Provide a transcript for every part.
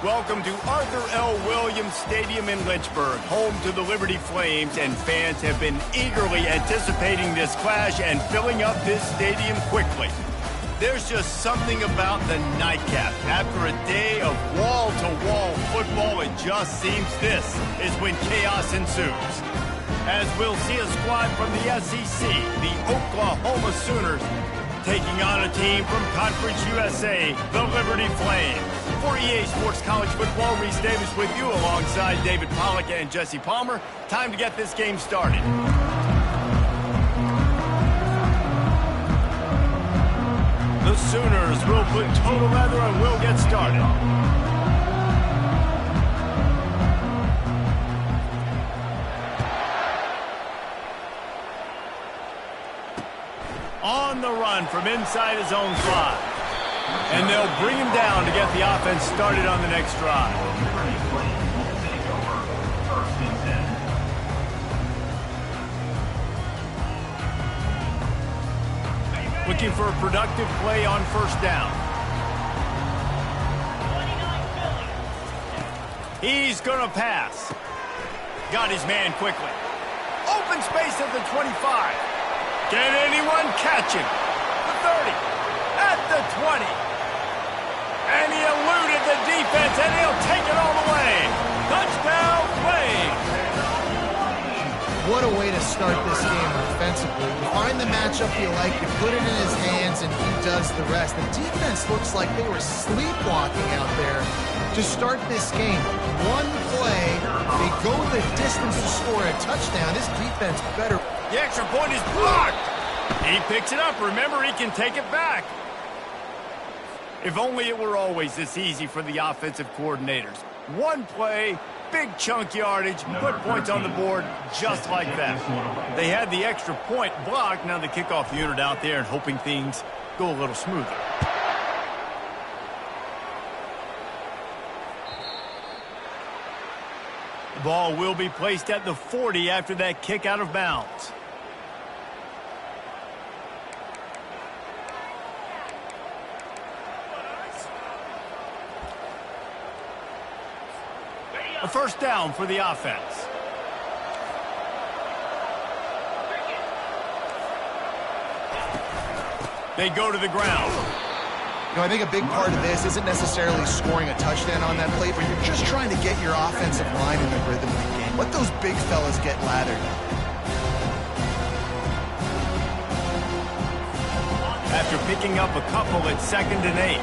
Welcome to Arthur L. Williams Stadium in Lynchburg, home to the Liberty Flames, and fans have been eagerly anticipating this clash and filling up this stadium quickly. There's just something about the nightcap. After a day of wall-to-wall football, it just seems this is when chaos ensues. As we'll see a squad from the SEC, the Oklahoma Sooners, taking on a team from Conference USA, the Liberty Flames. For EA Sports College Football, Reese Davis with you alongside David Pollack and Jesse Palmer. Time to get this game started. The Sooners will put total leather and we'll get started. On the run from inside his own 5. And they'll bring him down to get the offense started on the next drive. Looking for a productive play on first down. He's going to pass. Got his man quickly. Open space at the 25. Can anyone catch him? The 30. At the 20. And he eluded the defense, and he'll take it all the way. Touchdown, Flames. What a way to start this game offensively. You find the matchup you like, you put it in his hands, and he does the rest. The defense looks like they were sleepwalking out there to start this game. One play, they go the distance to score a touchdown. This defense better. The extra point is blocked. He picks it up. Remember, he can take it back. If only it were always this easy for the offensive coordinators. One play, big chunk yardage, put points on the board just like that. They had the extra point blocked. Now the kickoff unit out there and hoping things go a little smoother. The ball will be placed at the 40 after that kick out of bounds. A first down for the offense. They go to the ground. You know, I think a big part of this isn't necessarily scoring a touchdown on that play, but you're just trying to get your offensive line in the rhythm of the game. Let those big fellas get lathered. After picking up a couple at 2nd and 8.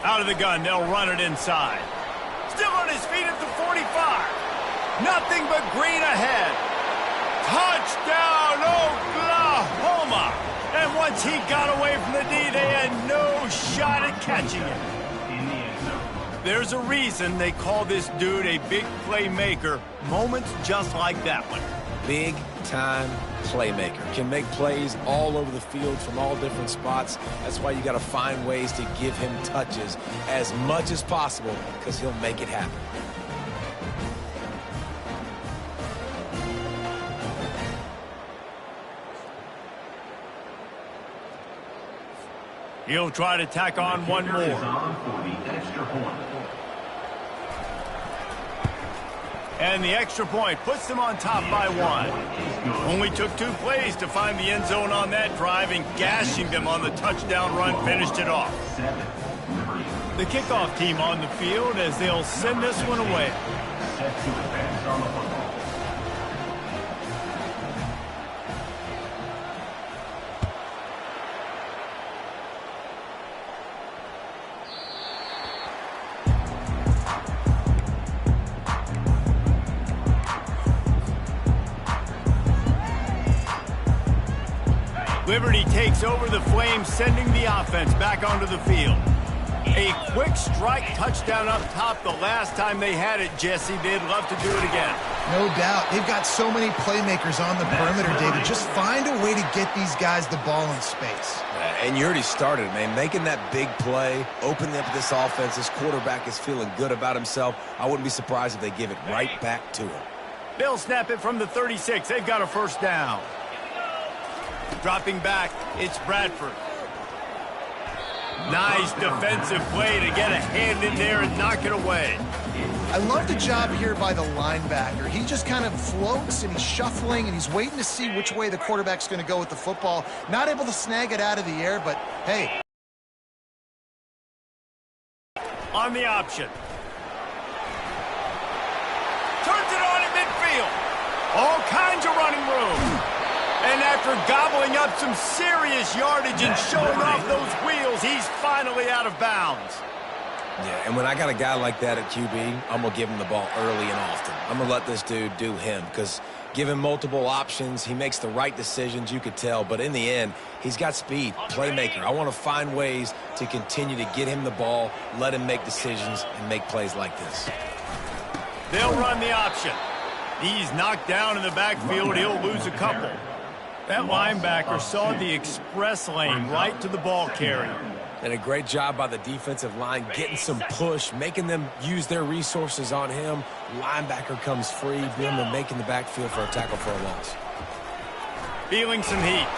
Out of the gun, they'll run it inside. Still on his feet at the 45. Nothing but green ahead. Touchdown, Oklahoma! And once he got away from the D, they had no shot at catching him. There's a reason they call this dude a big playmaker. Moments just like that one. Big-time playmaker. Can make plays all over the field from all different spots. That's why you got to find ways to give him touches as much as possible because he'll make it happen. He'll try to tack on one more. And the extra point puts them on top by 1. Only took 2 plays to find the end zone on that drive, and gashing them on the touchdown run finished it off. The kickoff team on the field as they'll send this one away. Liberty takes over the Flames, sending the offense back onto the field. A quick strike touchdown up top the last time they had it, Jesse. They'd love to do it again. No doubt. They've got so many playmakers on the perimeter, David. Just find a way to get these guys the ball in space. And you already started, man. Making that big play, opening up this offense. This quarterback is feeling good about himself. I wouldn't be surprised if they give it right back to him. They'll snap it from the 36. They've got a first down. Dropping back, it's Bradford. Nice defensive play to get a hand in there and knock it away. I love the job here by the linebacker. He just kind of floats and he's shuffling and he's waiting to see which way the quarterback's going to go with the football. Not able to snag it out of the air, but hey. On the option. Turns it on in midfield. All kinds of running room. And after gobbling up some serious yardage and showing off those wheels, he's finally out of bounds. Yeah, and when I got a guy like that at QB, I'm going to give him the ball early and often. I'm going to let this dude do him because give him multiple options. He makes the right decisions, you could tell. But in the end, he's got speed, playmaker. I want to find ways to continue to get him the ball, let him make decisions, and make plays like this. They'll run the option. He's knocked down in the backfield. He'll lose a couple. That linebacker saw the express lane right to the ball carrier. And a great job by the defensive line getting some push, making them use their resources on him. Linebacker comes free, being able to make in the backfield for a tackle for a loss. Feeling some heat.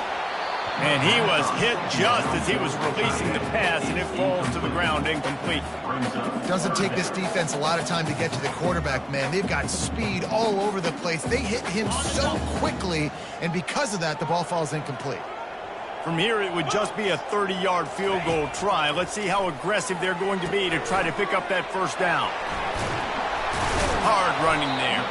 And he was hit just as he was releasing the pass, and it falls to the ground incomplete. Doesn't take this defense a lot of time to get to the quarterback, man. They've got speed all over the place. They hit him so quickly, and because of that, the ball falls incomplete. From here, it would just be a 30-yard field goal try. Let's see how aggressive they're going to be to try to pick up that first down. Hard running there.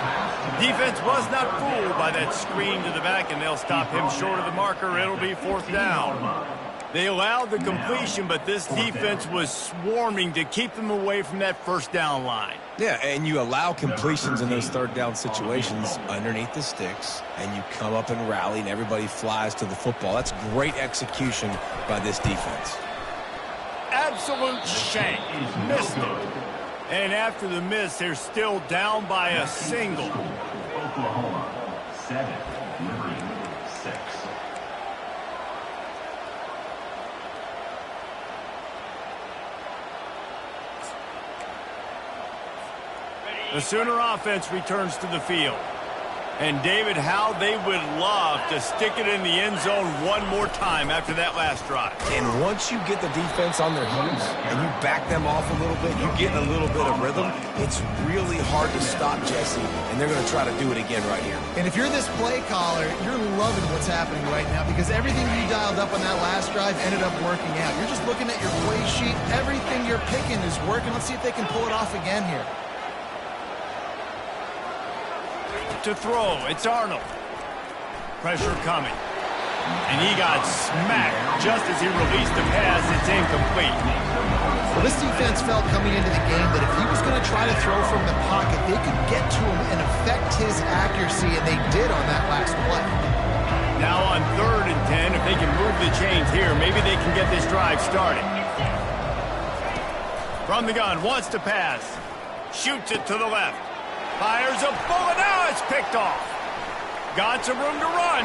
Defense was not fooled by that screen to the back, and they'll stop him short of the marker. It'll be fourth down. They allowed the completion, but this defense was swarming to keep them away from that first down line. Yeah, and you allow completions in those third down situations underneath the sticks, and you come up and rally, and everybody flies to the football. That's great execution by this defense. Absolute shank. Missed it. And after the miss, they're still down by a single. Oklahoma, 7, Liberty, 6. The Sooner offense returns to the field. And, David, how they would love to stick it in the end zone one more time after that last drive. And once you get the defense on their heels and you back them off a little bit, you get a little bit of rhythm, it's really hard to stop Jesse, and they're going to try to do it again right here. And if you're this play caller, you're loving what's happening right now because everything you dialed up on that last drive ended up working out. You're just looking at your play sheet. Everything you're picking is working. Let's see if they can pull it off again here. To throw, it's Arnold. Pressure coming. And he got smacked just as he released the pass. It's incomplete. Well, this defense felt coming into the game that if he was going to try to throw from the pocket, they could get to him and affect his accuracy, and they did on that last play. Now on 3rd and 10, if they can move the chains here, maybe they can get this drive started. From the gun, wants to pass. Shoots it to the left. Fires a bullet. Now it's picked off. Got some room to run.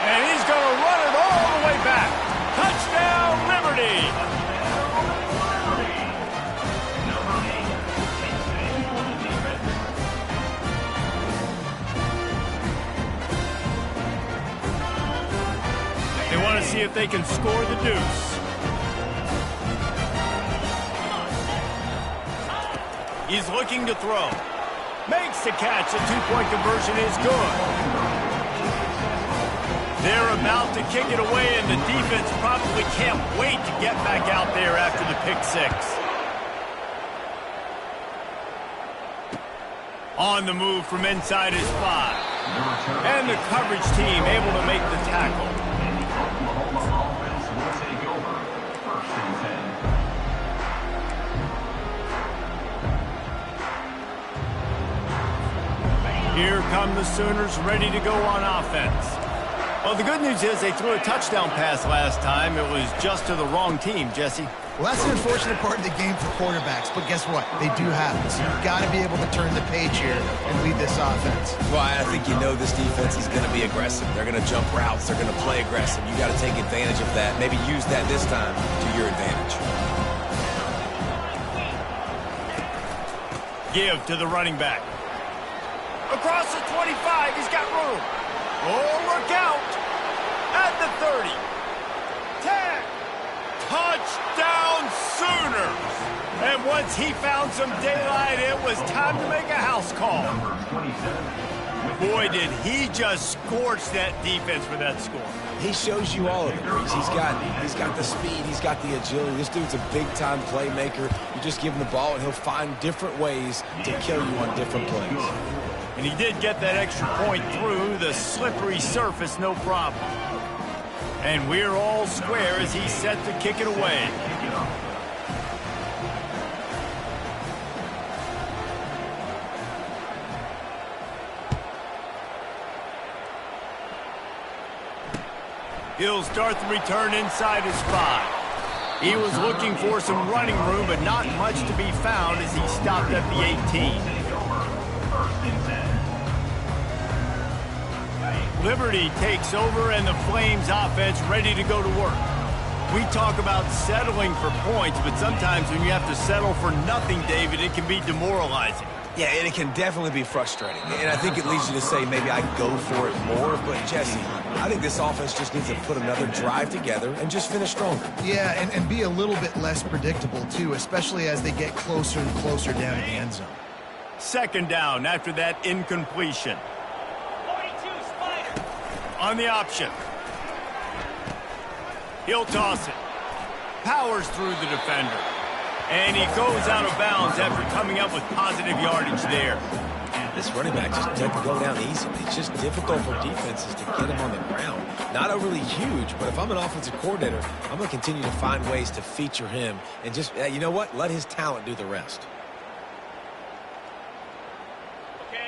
And he's going to run it all the way back. Touchdown, Liberty. They want to see if they can score the deuce. He's looking to throw. Makes the catch. The two-point conversion is good. They're about to kick it away, and the defense probably can't wait to get back out there after the pick six. On the move from inside his 5. And the coverage team able to make the tackle. Oklahoma offense will take over 1st and 10. Here come the Sooners ready to go on offense. Well, the good news is they threw a touchdown pass last time. It was just to the wrong team, Jesse. Well, that's the unfortunate part of the game for quarterbacks, but guess what? They do have it, so you've got to be able to turn the page here and lead this offense. Well, I think you know this defense is going to be aggressive. They're going to jump routes. They're going to play aggressive. You got to take advantage of that. Maybe use that this time to your advantage. Give to the running back. Across the 25, he's got room. Oh, look out. At the 30. 10. Touchdown Sooners. And once he found some daylight, it was time to make a house call. Number 27. Boy, did he just scorch that defense for that score. He shows you all of it, Reese. He's got the speed, he's got the agility. This dude's a big-time playmaker. You just give him the ball, and he'll find different ways to kill you on different plays. And he did get that extra point through the slippery surface, no problem. And we're all square as he's set to kick it away. He'll start the return inside his 5. He was looking for some running room, but not much to be found as he stopped at the 18. Liberty takes over and the Flames offense ready to go to work. We talk about settling for points, but sometimes when you have to settle for nothing, David, it can be demoralizing. Yeah, and it can definitely be frustrating. And I think it leads you to say maybe I go for it more. But, Jesse, I think this offense just needs to put another drive together and just finish stronger. Yeah, and be a little bit less predictable, too, especially as they get closer and closer down to the end zone. Second down after that incompletion. On the option. He'll toss it. Powers through the defender. And he goes out of bounds after coming up with positive yardage there. This running back just doesn't go down easily. It's just difficult for defenses to get him on the ground. Not overly huge, but if I'm an offensive coordinator, I'm going to continue to find ways to feature him and just, you know what, let his talent do the rest.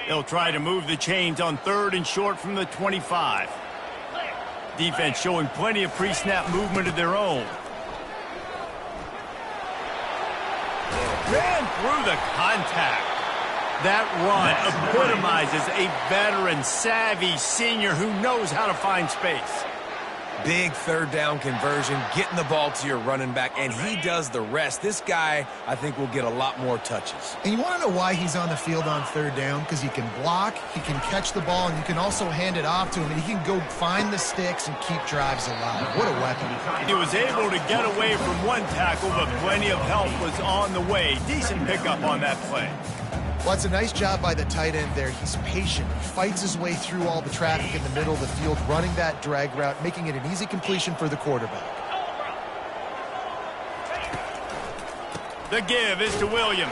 They'll try to move the chains on 3rd and short from the 25. Defense showing plenty of pre-snap movement of their own. Ran through the contact. That run epitomizes a veteran, savvy senior who knows how to find space. Big 3rd down conversion, getting the ball to your running back, and he does the rest. This guy, I think, will get a lot more touches. And you want to know why he's on the field on 3rd down? Because he can block, he can catch the ball, and you can also hand it off to him, and he can go find the sticks and keep drives alive. What a weapon. He was able to get away from one tackle, but plenty of help was on the way. Decent pickup on that play. Well, it's a nice job by the tight end there. He's patient. He fights his way through all the traffic in the middle of the field, running that drag route, making it an easy completion for the quarterback. The give is to Williams.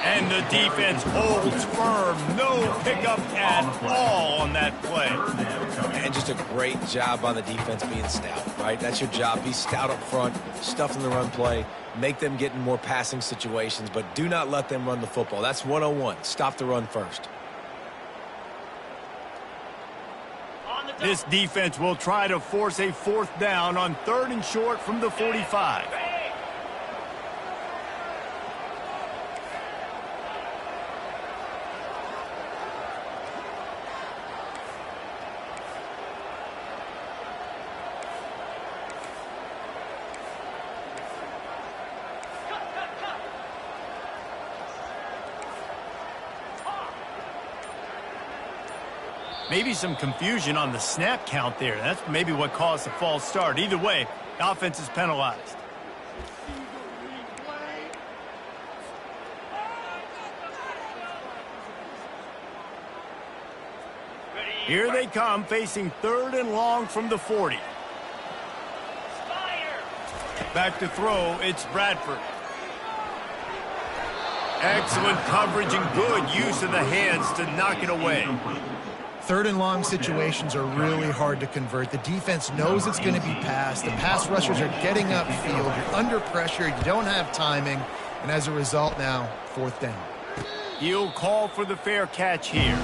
And the defense holds firm. No pickup at all on that play. And just a great job on the defense being stout, right? That's your job. Be stout up front, stuff in the run play, make them get in more passing situations, but do not let them run the football. That's 101. Stop the run first. This defense will try to force a 4th down on 3rd and short from the 45. Maybe some confusion on the snap count there. That's maybe what caused the false start. Either way, the offense is penalized. Here they come, facing 3rd and long from the 40. Back to throw, it's Bradford. Excellent coverage and good use of the hands to knock it away. 3rd and long situations are really hard to convert. The defense knows it's going to be passed. The pass rushers are getting upfield. You're under pressure. You don't have timing. And as a result now, 4th down. He'll call for the fair catch here.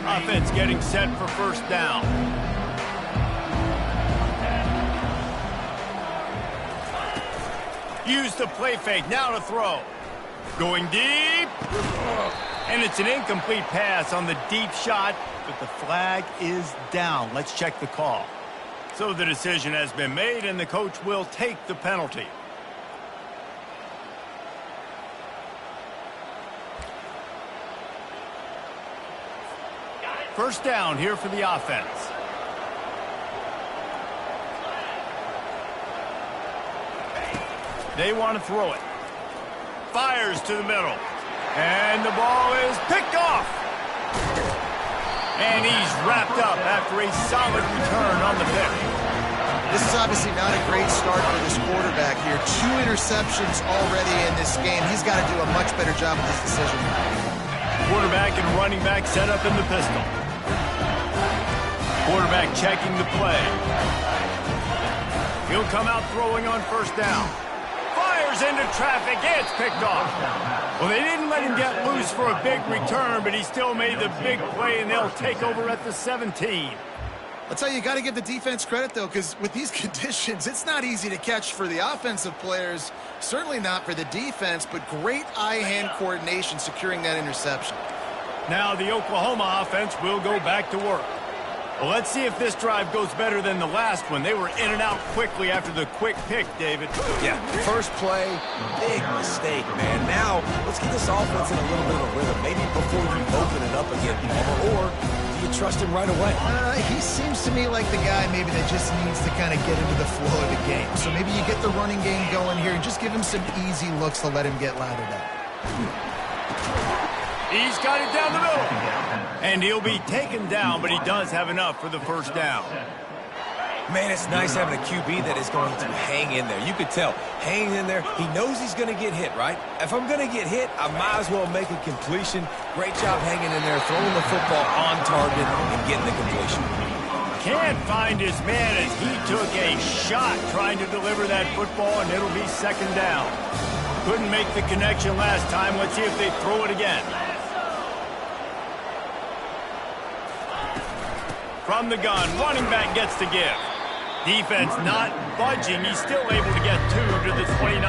Offense getting set for 1st down. Use the play fake, now to throw. Going deep. And it's an incomplete pass on the deep shot, but the flag is down. Let's check the call. So the decision has been made, and the coach will take the penalty. First down here for the offense. They want to throw it. Fires to the middle. And the ball is picked off. And he's wrapped up after a solid return on the pick. This is obviously not a great start for this quarterback here. 2 interceptions already in this game. He's got to do a much better job with this decision. Quarterback and running back set up in the pistol. Quarterback checking the play. He'll come out throwing on first down. Fires into traffic. It's picked off. Well, they didn't let him get loose for a big return, but he still made the big play, and they'll take over at the 17. I'll tell you, you got to give the defense credit, though, because with these conditions, it's not easy to catch for the offensive players, certainly not for the defense, but great eye-hand coordination securing that interception. Now the Oklahoma offense will go back to work. Well, let's see if this drive goes better than the last one. They were in and out quickly after the quick pick, David. Yeah, first play, big mistake, man. Now, let's get this offense in a little bit of rhythm. Maybe before you open it up again, or do you trust him right away? He seems to me like the guy maybe that just needs to kind of get into the flow of the game. So maybe you get the running game going here and just give him some easy looks to let him get lathered up. He's got it down the middle. And he'll be taken down, but he does have enough for the first down. Man, it's nice having a QB that is going to hang in there. You could tell, hanging in there, he knows he's going to get hit, right? If I'm going to get hit, I might as well make a completion. Great job hanging in there, throwing the football on target and getting the completion. Can't find his man as he took a shot trying to deliver that football, and it'll be second down. Couldn't make the connection last time. Let's see if they throw it again. From the gun, running back gets to give. Defense not budging. He's still able to get 2 to the 29.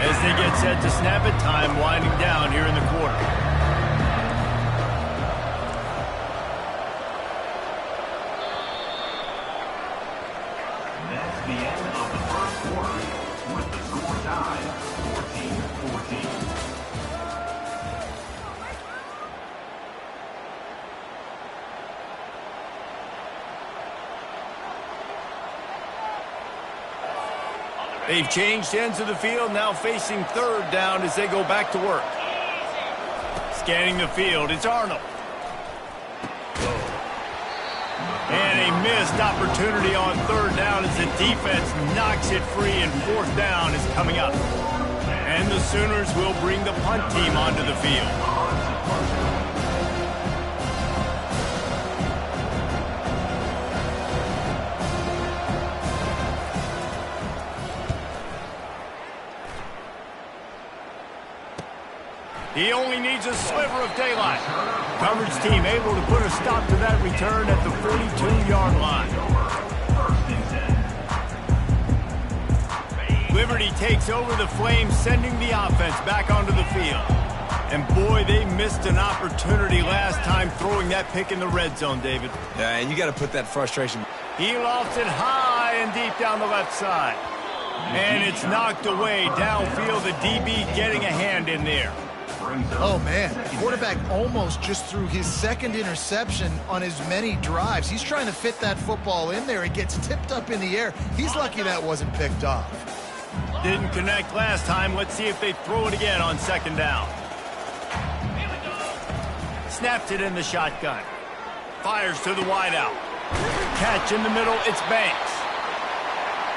As they get set to snap it, time winding down here in the quarter. That's the end of the first quarter with the score tied 14-14. They've changed ends of the field, now facing third down as they go back to work. Scanning the field, it's Arnold. And a missed opportunity on third down as the defense knocks it free, and fourth down is coming up. And the Sooners will bring the punt team onto the field. He only needs a sliver of daylight. Coverage team able to put a stop to that return at the 42-yard line. Liberty takes over the Flames, sending the offense back onto the field. And boy, they missed an opportunity last time throwing that pick in the red zone, David. Yeah, and you got to put that frustration. He lofts it high and deep down the left side. And it's knocked away downfield, the DB getting a hand in there. Oh, man. The quarterback almost just threw his second interception on as many drives. He's trying to fit that football in there. It gets tipped up in the air. He's lucky that wasn't picked off. Didn't connect last time. Let's see if they throw it again on second down. Snaps it in the shotgun. Fires to the wideout. Catch in the middle. It's Banks.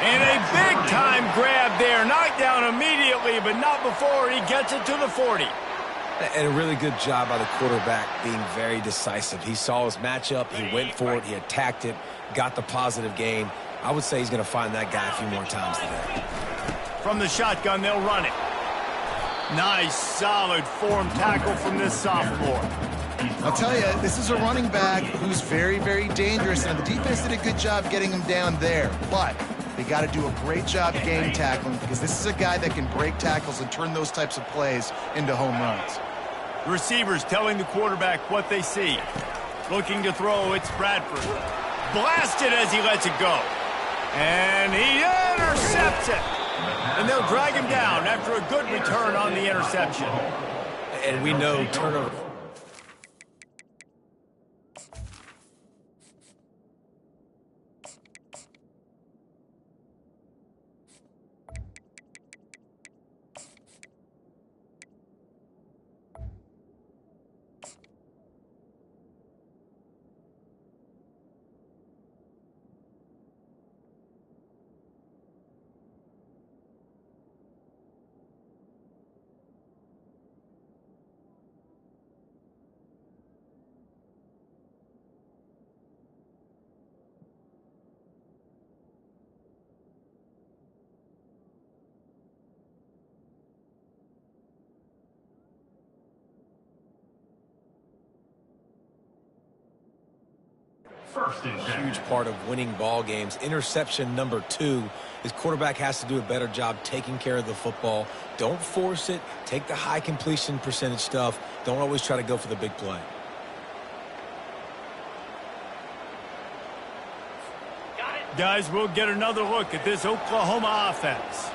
And a big-time grab there. Knocked down immediately, but not before he gets it to the 40. And a really good job by the quarterback being very decisive. He saw his matchup, he went for it, he attacked it, got the positive gain. I would say he's going to find that guy a few more times today. From the shotgun, they'll run it. Nice, solid form tackle from this sophomore. I'll tell you, this is a running back who's very, very dangerous, and the defense did a good job getting him down there. But they got to do a great job game tackling, because this is a guy that can break tackles and turn those types of plays into home runs. Receivers telling the quarterback what they see. Looking to throw, it's Bradford. Blasted as he lets it go. And he intercepts it. And they'll drag him down after a good return on the interception. And we know turnover. First and 10. Huge part of winning ball games. Interception number 2. His quarterback has to do a better job taking care of the football. Don't force it. Take the high completion percentage stuff. Don't always try to go for the big play. Guys, we'll get another look at this Oklahoma offense.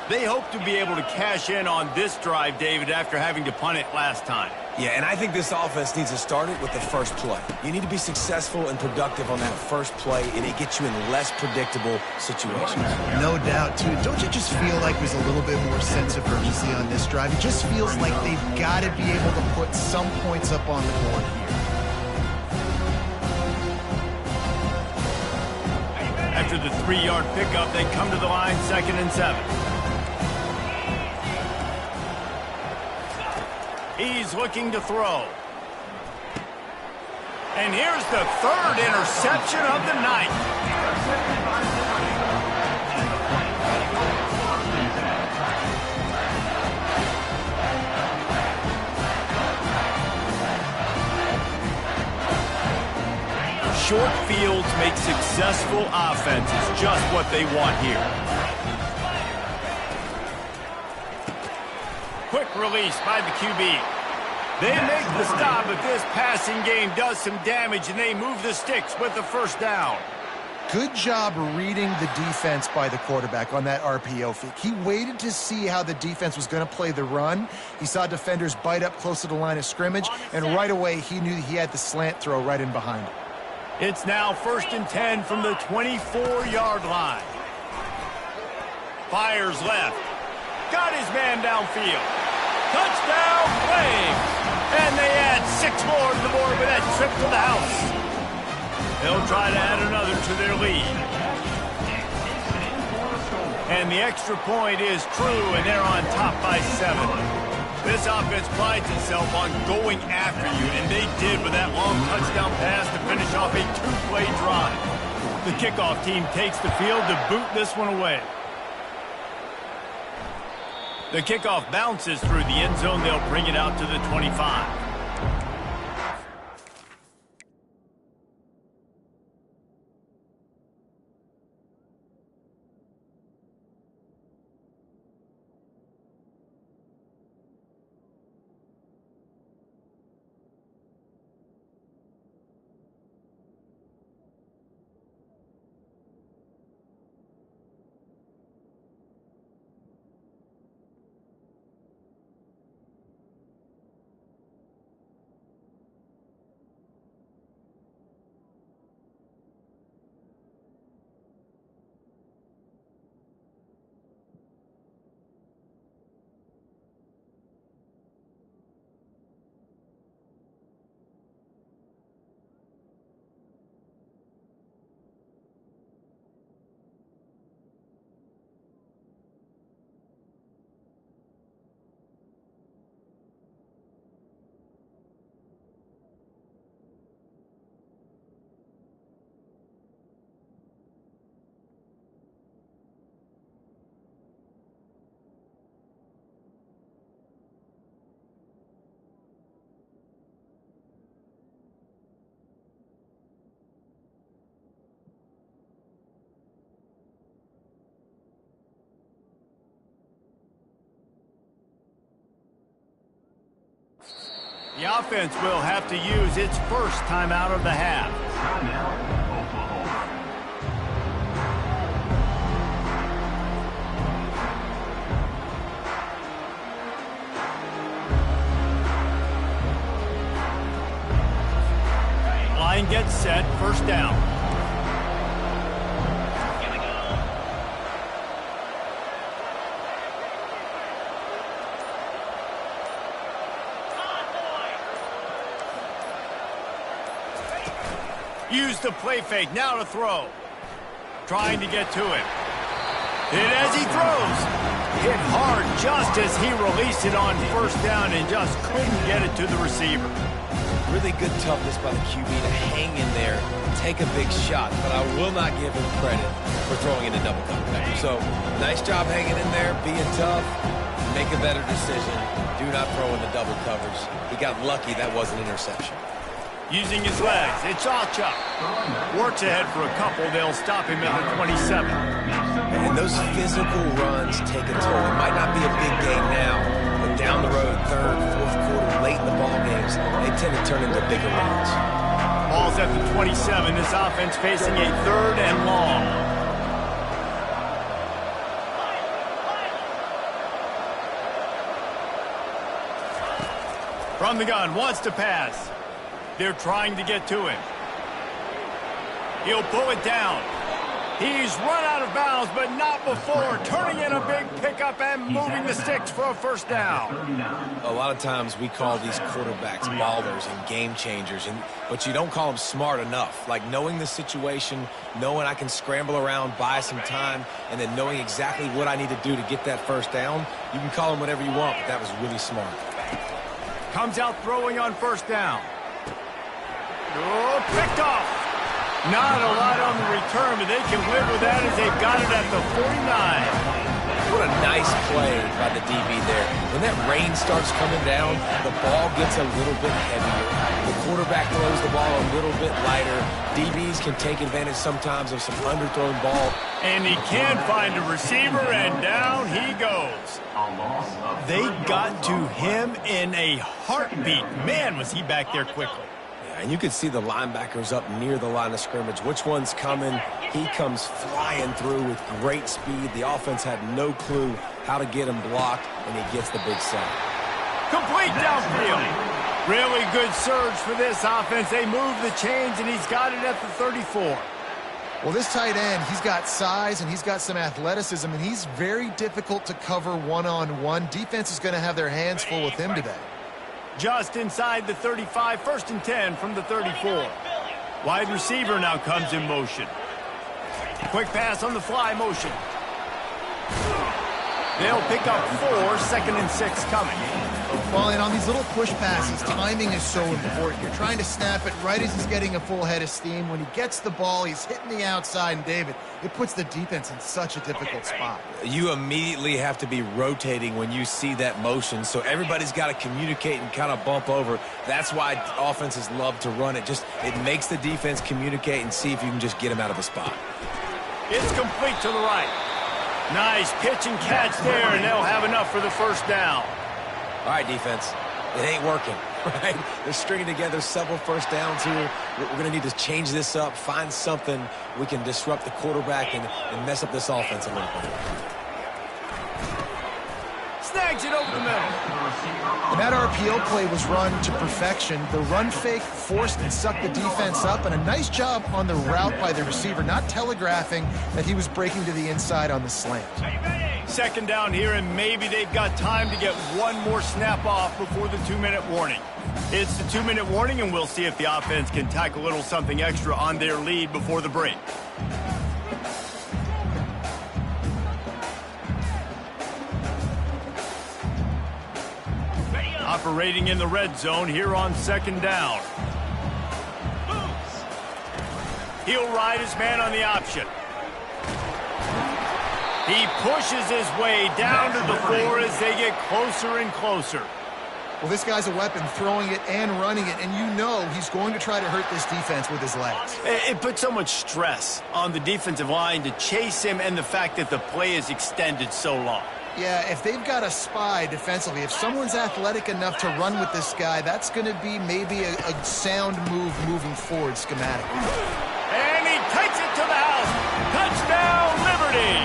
They hope to be able to cash in on this drive, David, after having to punt it last time. Yeah, and I think this offense needs to start it with the first play. You need to be successful and productive on that first play, and it gets you in less predictable situations. No doubt, too. Don't you just feel like there's a little bit more sense of urgency on this drive? It just feels like they've got to be able to put some points up on the board here. After the 3-yard pickup, they come to the line 2nd and 7. He's looking to throw. And here's the 3rd interception of the night. Short fields make successful offenses just what they want here. Quick release by the QB. They make the stop, but this passing game does some damage, and they move the sticks with the first down. Good job reading the defense by the quarterback on that RPO fake. He waited to see how the defense was going to play the run. He saw defenders bite up close to the line of scrimmage, and right away he knew he had the slant throw right in behind it. It's now 1st and 10 from the 24-yard line. Fires left. Got his man downfield. Touchdown, Flames! And they add 6 more to the board with that trip to the house. They'll try to add another to their lead. And the extra point is true, and they're on top by 7. This offense prides itself on going after you, and they did with that long touchdown pass to finish off a 2-play drive. The kickoff team takes the field to boot this one away. The kickoff bounces through the end zone. They'll bring it out to the 25. The offense will have to use its first timeout of the half. Timeout, Oklahoma. first down. Use the play fake, now to throw. Trying to get to it. Hit as he throws. Hit hard just as he released it on first down and just couldn't get it to the receiver. Really good toughness by the QB to hang in there, take a big shot, but I will not give him credit for throwing in a double coverage. So, nice job hanging in there, being tough, make a better decision. Do not throw in the double coverage. He got lucky that was an interception. Using his legs, it's Acha. Works ahead for a couple, they'll stop him at the 27. And those physical runs take a toll. It might not be a big game now, but down the road, third, fourth quarter, late in the ball games, they tend to turn into bigger runs. Ball's at the 27, this offense facing a third and long. From the gun, wants to pass. They're trying to get to him. He'll pull it down. He's run out of bounds, but not before turning in a big pickup and moving the sticks for a first down. A lot of times we call these quarterbacks ballers and game changers, but you don't call them smart enough. Like knowing the situation, knowing I can scramble around, buy some time, and then knowing exactly what I need to do to get that first down. You can call them whatever you want, but that was really smart. Comes out throwing on first down. Oh, picked off. Not a lot on the return, but they can live with that as they've got it at the 49. What a nice play by the DB there. When that rain starts coming down, the ball gets a little bit heavier. The quarterback throws the ball a little bit lighter. DBs can take advantage sometimes of some underthrown ball. And he can find a receiver, and down he goes. They got to him in a heartbeat. Man, was he back there quickly. And you can see the linebackers up near the line of scrimmage. Which one's coming? He comes flying through with great speed. The offense had no clue how to get him blocked, and he gets the big sack. Complete downfield. Really good surge for this offense. They move the chains, and he's got it at the 34. Well, this tight end, he's got size and he's got some athleticism, and he's very difficult to cover one-on-one. Defense is going to have their hands full with him today. Just inside the 35, first and 10 from the 34. Wide receiver now comes in motion. Quick pass on the fly motion. They'll pick up 4, second and 6 coming. Well, and on these little push passes, timing is so important. You're trying to snap it right as he's getting a full head of steam. When he gets the ball, he's hitting the outside, and David, it puts the defense in such a difficult spot. You immediately have to be rotating when you see that motion, so everybody's got to communicate and kind of bump over. That's why offenses love to run it. It makes the defense communicate and see if you can just get him out of the spot. It's complete to the right. Nice pitch and catch there, and they'll have enough for the first down. All right, defense, it ain't working, right? They're stringing together several first downs here. We're going to need to change this up, find something we can disrupt the quarterback and mess up this offense a little bit. Snags it over the middle. And that RPO play was run to perfection. The run fake forced and sucked the defense up, and a nice job on the route by the receiver, not telegraphing that he was breaking to the inside on the slant. Second down here, and maybe they've got time to get one more snap off before the 2-minute warning. It's the 2-minute warning, and we'll see if the offense can tack a little something extra on their lead before the break. Operating in the red zone here on second down. He'll ride his man on the option. He pushes his way down to the 4 as they get closer and closer. Well, this guy's a weapon, throwing it and running it, and you know he's going to try to hurt this defense with his legs. It puts so much stress on the defensive line to chase him, and the fact that the play is extended so long. Yeah, if they've got a spy defensively, if someone's athletic enough to run with this guy, that's going to be maybe a sound move moving forward schematically. And he takes it to the house. Touchdown, Liberty!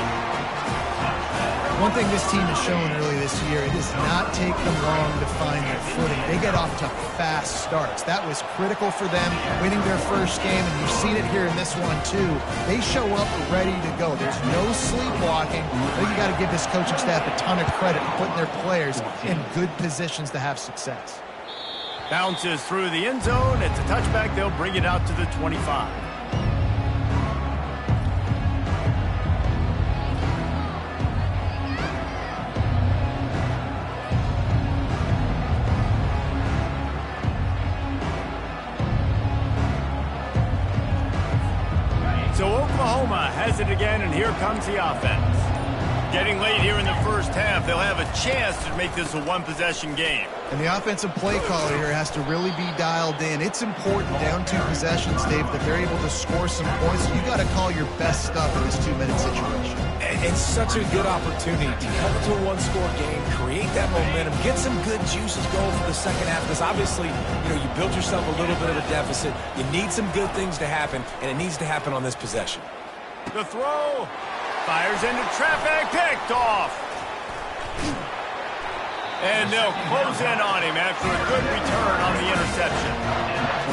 One thing this team has shown early this year, it does not take them long to find their footing. They get off to fast starts. That was critical for them, winning their first game, and you've seen it here in this one too. They show up ready to go. There's no sleepwalking. I think you got to give this coaching staff a ton of credit for putting their players in good positions to have success. Bounces through the end zone. It's a touchback. They'll bring it out to the 25. So Oklahoma has it again, and here comes the offense. Getting late here in the first half, they'll have a chance to make this a one-possession game. And the offensive play caller here has to really be dialed in. It's important down 2 possessions, Dave, that they're able to score some points. You got to call your best stuff in this 2-minute situation. It's such a good opportunity to come into a one-score game, create that momentum, get some good juices going for the second half. Because obviously, you built yourself a little bit of a deficit. You need some good things to happen, and it needs to happen on this possession. The throw. Fires into traffic, picked off. And they'll close in on him after a good return on the interception.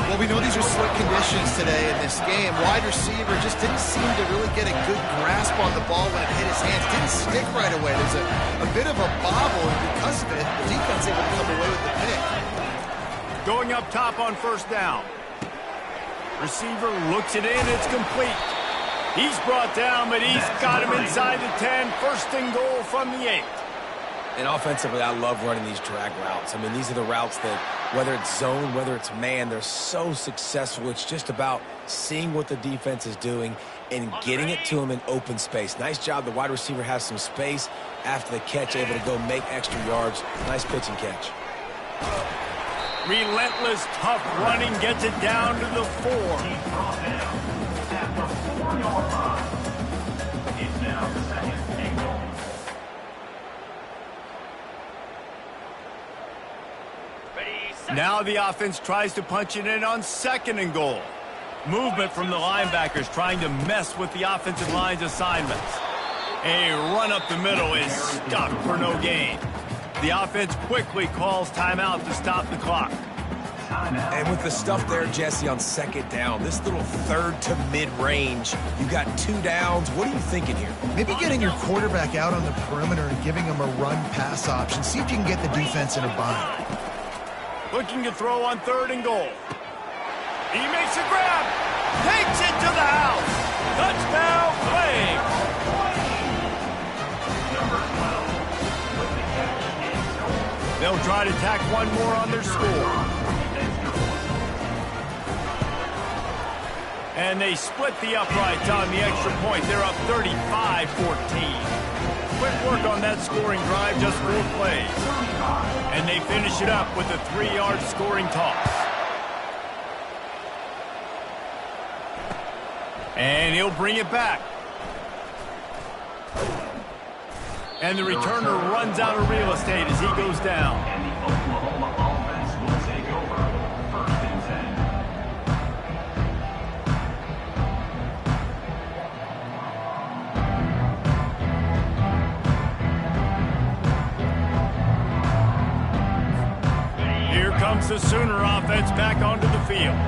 Well, we know these are slick conditions today in this game. Wide receiver just didn't seem to really get a good grasp on the ball when it hit his hands. Didn't stick right away. There's a bit of a bobble, and because of it, the defense able to come away with the pick. Going up top on first down. Receiver looks it in. It's complete. He's brought down, but he's got him inside the 10. First and goal from the 8. And offensively, I love running these drag routes. I mean, these are the routes that, whether it's zone, whether it's man, they're so successful. It's just about seeing what the defense is doing and getting it to them in open space. Nice job. The wide receiver has some space after the catch, able to go make extra yards. Nice pitch and catch. Relentless, tough running gets it down to the 4. After 4-yard line. It's now 2nd and goal. Now the offense tries to punch it in on 2nd and goal. Movement from the linebackers trying to mess with the offensive line's assignments. A run up the middle is stuffed for no gain. The offense quickly calls timeout to stop the clock. And with the stuff there, Jesse, on 2nd down, this little 3rd to mid-range, you got 2 downs. What are you thinking here? Maybe getting your quarterback out on the perimeter and giving him a run-pass option. See if you can get the defense in a bind. Looking to throw on 3rd and goal. He makes a grab. Takes it to the house. Touchdown, Flames. They'll try to tack one more on their score. And they split the uprights on the extra point. They're up 35-14. Quick work on that scoring drive, just 4 plays. And they finish it up with a 3-yard scoring toss. And he'll bring it back. And the returner runs out of real estate as he goes down. And the Oklahoma offense will take over. 1st and 10. Here comes the Sooner offense back onto the field.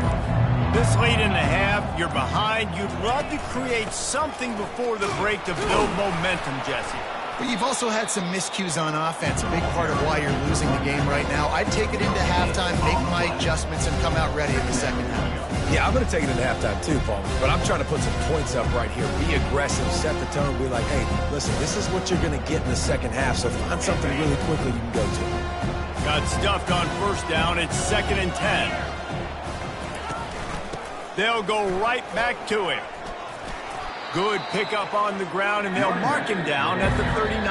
This late in the half, you're behind. You'd love to create something before the break to build momentum, Jesse. But you've also had some miscues on offense, a big part of why you're losing the game right now. I'd take it into halftime, make my adjustments, and come out ready in the second half. Yeah, I'm going to take it into halftime too, Paul. But I'm trying to put some points up right here. Be aggressive, set the tone, be like, hey, listen, this is what you're going to get in the second half, so find something really quickly you can go to. Got stuffed on first down. It's 2nd and 10. They'll go right back to him. Good pickup on the ground, and they'll mark him down at the 39.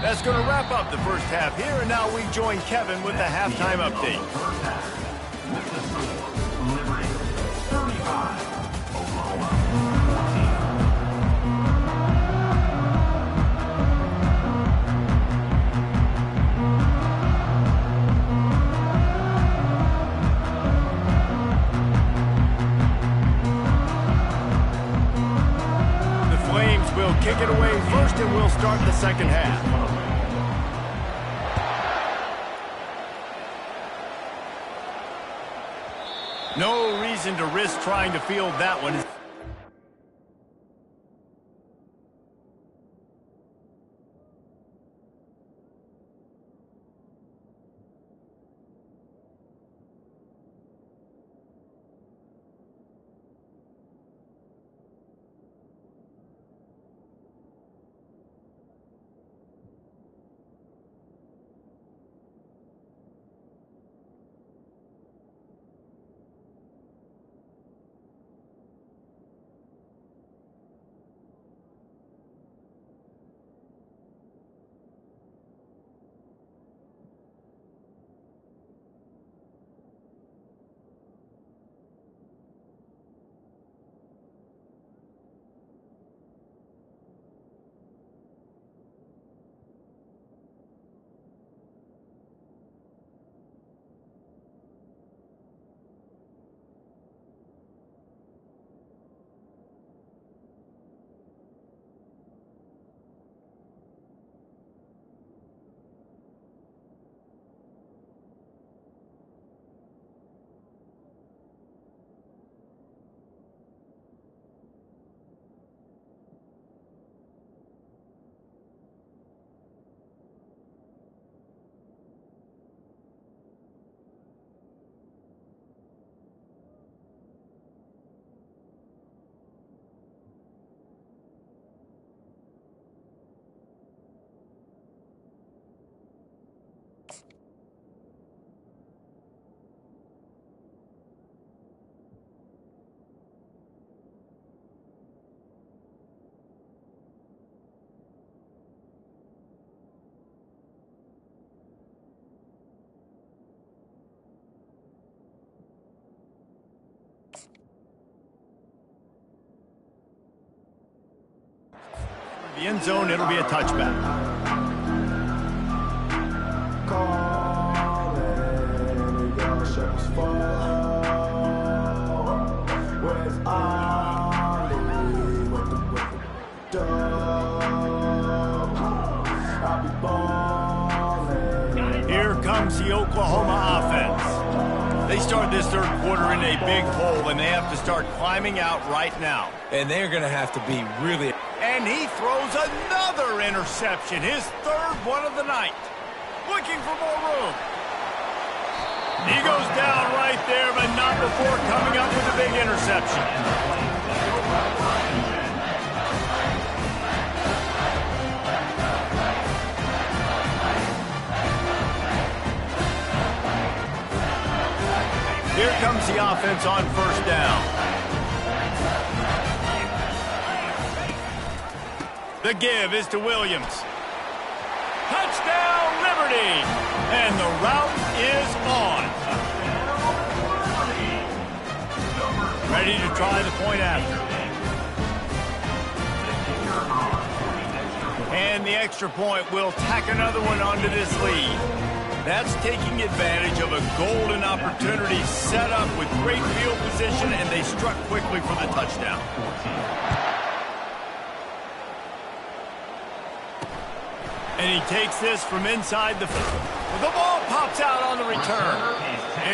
That's going to wrap up the first half here, and now we join Kevin with the halftime update. With the score, Liberty 35, Oklahoma 14. kick it away first, and we'll start the second half. No reason to risk trying to field that one. The end zone, it'll be a touchback. Here comes the Oklahoma offense. They start this third quarter in a big hole, and they have to start climbing out right now. And they're going to have to be really... And he throws another interception, his third one of the night. Looking for more room. He goes down right there, but not before coming up with a big interception. Here comes the offense on first down. The give is to Williams. Touchdown, Liberty! And the route is on. Ready to try the point after. And the extra point will tack another one onto this lead. That's taking advantage of a golden opportunity set up with great field position, and they struck quickly for the touchdown. And he takes this from inside the field. The ball pops out on the return.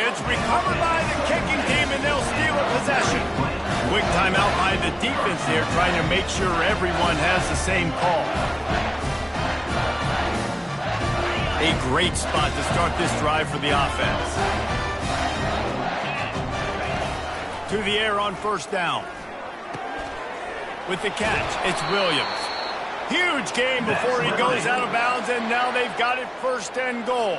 It's recovered by the kicking team, and they'll steal a possession. Quick timeout by the defense there, trying to make sure everyone has the same call. A great spot to start this drive for the offense. To the air on first down. With the catch, it's Williams. Huge game before he goes out of bounds, and now they've got it first and goal.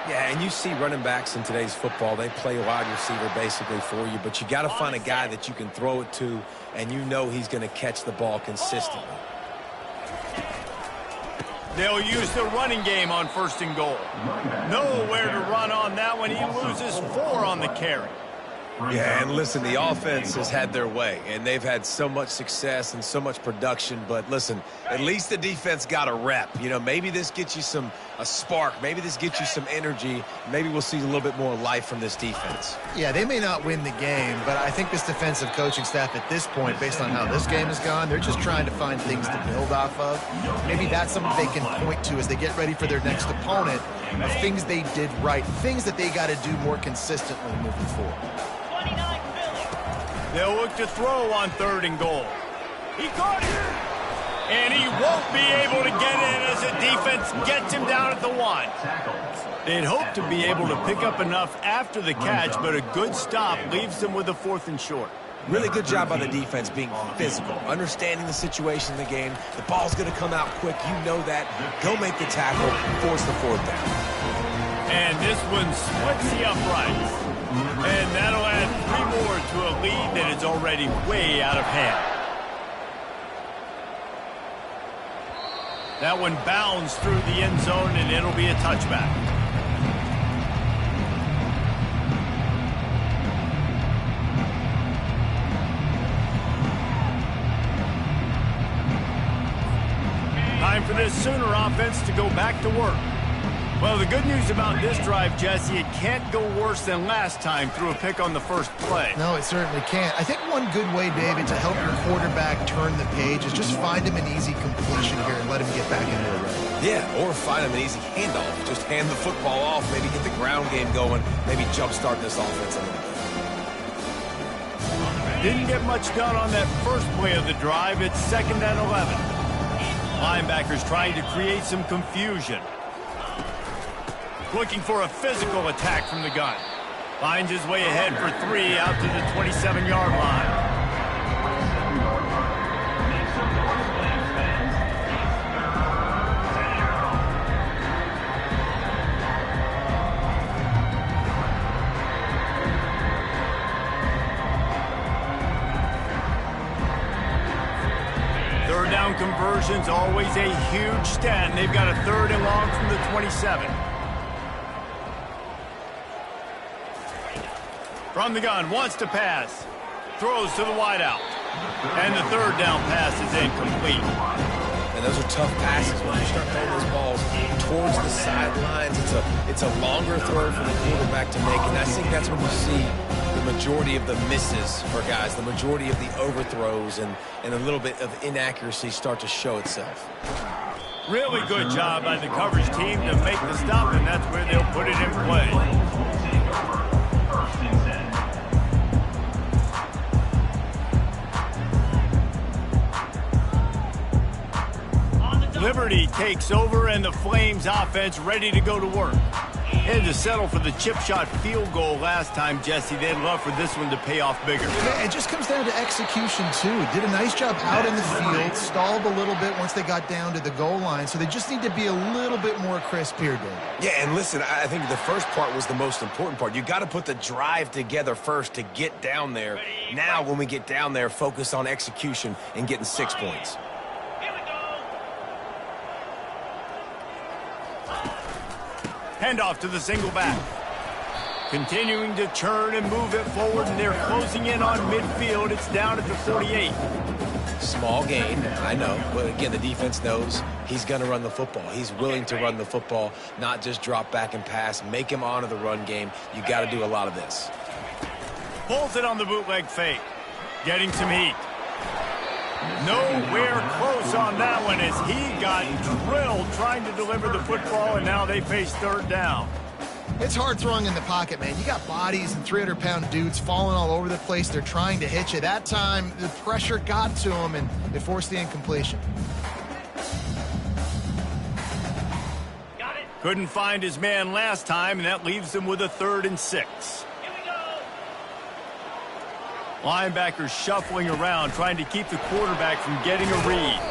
Yeah, and you see running backs in today's football, they play wide receiver basically for you, but you got to find a guy that you can throw it to, and you know he's going to catch the ball consistently. They'll use the running game on first and goal. Nowhere to run on that one. He loses 4 on the carry. Yeah, and listen, the offense has had their way, and they've had so much success and so much production. But listen, at least the defense got a rep. You know, maybe this gets you a spark. Maybe this gets you some energy. Maybe we'll see a little bit more life from this defense. Yeah, they may not win the game, but I think this defensive coaching staff at this point, based on how this game has gone, they're just trying to find things to build off of. Maybe that's something they can point to as they get ready for their next opponent, of things they did right, things that they got to do more consistently moving forward. They'll look to throw on 3rd and goal. He caught it. And he won't be able to get in as the defense gets him down at the 1. They'd hope to be able to pick up enough after the catch, but a good stop leaves them with a 4th and short. Really good job by the defense being physical, understanding the situation in the game. The ball's going to come out quick. You know that. Go make the tackle, force the 4th down. And this one splits the uprights. And that'll add 3 more to a lead that is already way out of hand. That one bounds through the end zone, and it'll be a touchback. Time for this Sooner offense to go back to work. Well, the good news about this drive, Jesse, it can't go worse than last time through a pick on the first play. No, it certainly can't. I think one good way, David, to help your quarterback turn the page is just find him an easy completion here and let him get back into the run. Yeah, or find him an easy handoff. Just hand the football off, maybe get the ground game going, maybe jumpstart this offense a little bit. Didn't get much done on that first play of the drive. It's 2nd and 11. Linebackers trying to create some confusion. Looking for a physical attack from the gun. Finds his way ahead for 3 out to the 27-yard line. Third down conversion's always a huge stat, and they've got a 3rd and long from the 27. From the gun, wants to pass. Throws to the wideout. And the 3rd down pass is incomplete. And those are tough passes when you start throwing those balls towards the sidelines. It's a longer throw for the quarterback to make, and I think that's when you see the majority of the misses for guys, the majority of the overthrows and a little bit of inaccuracy start to show itself. Really good job by the coverage team to make the stop, and that's where they'll put it in play. Liberty takes over, and the Flames offense ready to go to work. Had to settle for the chip shot field goal last time, Jesse. They'd love for this one to pay off bigger. Yeah, it just comes down to execution, too. Did a nice job out in the field, stalled a little bit once they got down to the goal line, so they just need to be a little bit more crisp here, Dave. Yeah, and listen, I think the first part was the most important part. You got to put the drive together first to get down there. Now, when we get down there, focus on execution and getting 6 points. Handoff to the single back. Continuing to turn and move it forward, and they're closing in on midfield. It's down at the 48. Small gain, I know. But again, the defense knows he's going to run the football. He's willing to run the football, not just drop back and pass. Make him honor the run game. You got to do a lot of this. Pulls it on the bootleg fake. Getting some heat. Nowhere close on that one as he got drilled trying to deliver the football, and now they face 3rd down. It's hard throwing in the pocket, man. You got bodies and 300-pound dudes falling all over the place. They're trying to hit you. That time, the pressure got to him, and it forced the incompletion. Got it. Couldn't find his man last time, and that leaves him with a 3rd and 6. Linebackers shuffling around, trying to keep the quarterback from getting a read.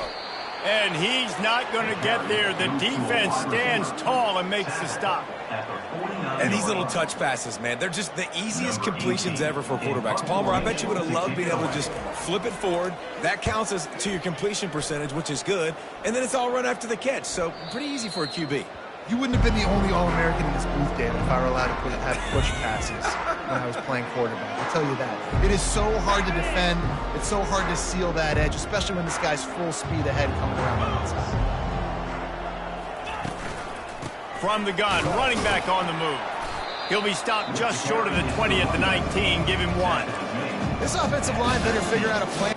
And he's not going to get there. The defense stands tall and makes the stop. And these little touch passes, man, they're just the easiest completions ever for quarterbacks. Palmer, I bet you would have loved being able to just flip it forward. That counts as to your completion percentage, which is good. And then it's all run after the catch. So pretty easy for a QB. You wouldn't have been the only All-American in this booth, David, if I were allowed to have push passes when I was playing quarterback. I'll tell you that. It is so hard to defend. It's so hard to seal that edge, especially when this guy's full speed ahead coming around the outside. From the gun, running back on the move. He'll be stopped just short of the 20 at the 19. Give him 1. This offensive line better figure out a plan.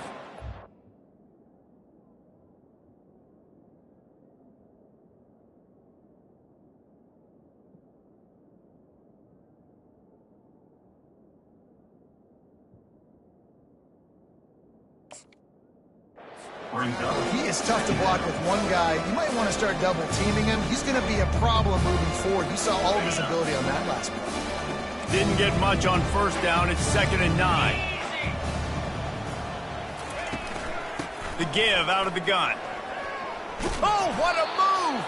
He is tough to block with one guy. You might want to start double teaming him. He's going to be a problem moving forward. You saw all of his ability on that last play. Didn't get much on first down. It's 2nd and 9. The give out of the gun. Oh, what a move!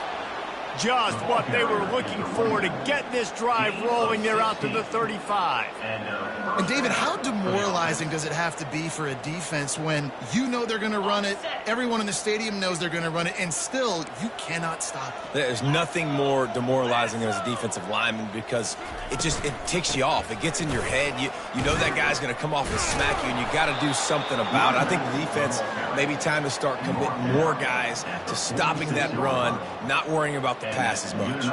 Just what they were looking for to get this drive rolling. They're out to the 35. And David, how demoralizing does it have to be for a defense when you know they're going to run it, everyone in the stadium knows they're going to run it, and still you cannot stop it? There's nothing more demoralizing as a defensive lineman because it ticks you off. It gets in your head. You know that guy's going to come off and smack you, and you got to do something about it. I think the defense, maybe time to start committing more guys to stopping that run, not worrying about the pass as much.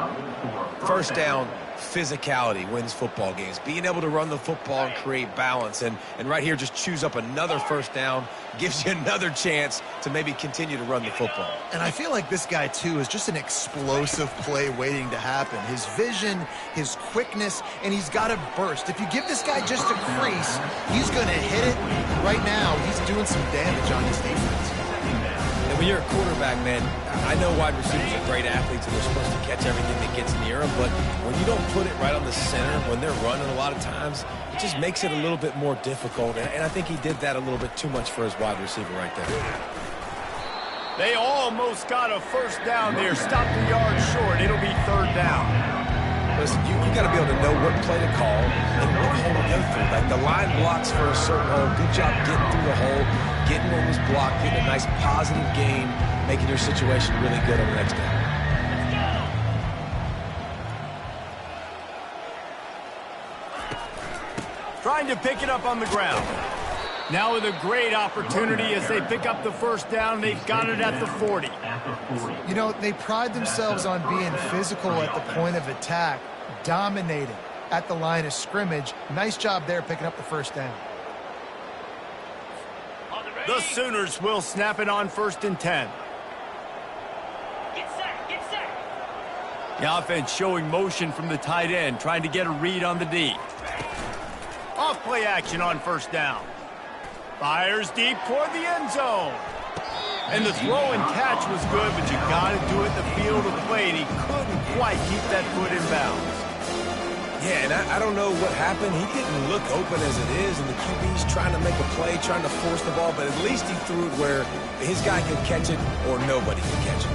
First down, physicality wins football games. Being able to run the football and create balance. And right here, just choose up another first down, gives you another chance to maybe continue to run the football. And I feel like this guy, too, is just an explosive play waiting to happen. His vision, his quickness, and he's got to burst. If you give this guy just a crease, he's going to hit it. Right now, he's doing some damage on his defense. And when you're a quarterback, man, I know wide receivers are great athletes and they're supposed to catch everything that gets near them, but when you don't put it right on the center, when they're running a lot of times, it just makes it a little bit more difficult. And I think he did that a little bit too much for his wide receiver right there. They almost got a first down there. Stopped a yard short. It'll be 3rd down. Listen, you got to be able to know what play to call and what hole to go through. Like the line blocks for a certain hole. Good job getting through the hole, getting what was blocked, getting a nice positive gain, making your situation really good on the next down. Trying to pick it up on the ground. Now with a great opportunity as they pick up the first down. They've got it at the 40. You know, they pride themselves on being physical at the point of attack, dominating at the line of scrimmage. Nice job there picking up the first down. The Sooners will snap it on 1st and 10. Get set. The offense showing motion from the tight end, trying to get a read on the D. Off play action on 1st down. Fires deep toward the end zone. And the throw and catch was good, but you got to do it in the field of play, and he couldn't quite keep that foot in bounds. Yeah, and I don't know what happened. He didn't look open as it is, and the QB's trying to make a play, trying to force the ball, but at least he threw it where his guy could catch it or nobody could catch it.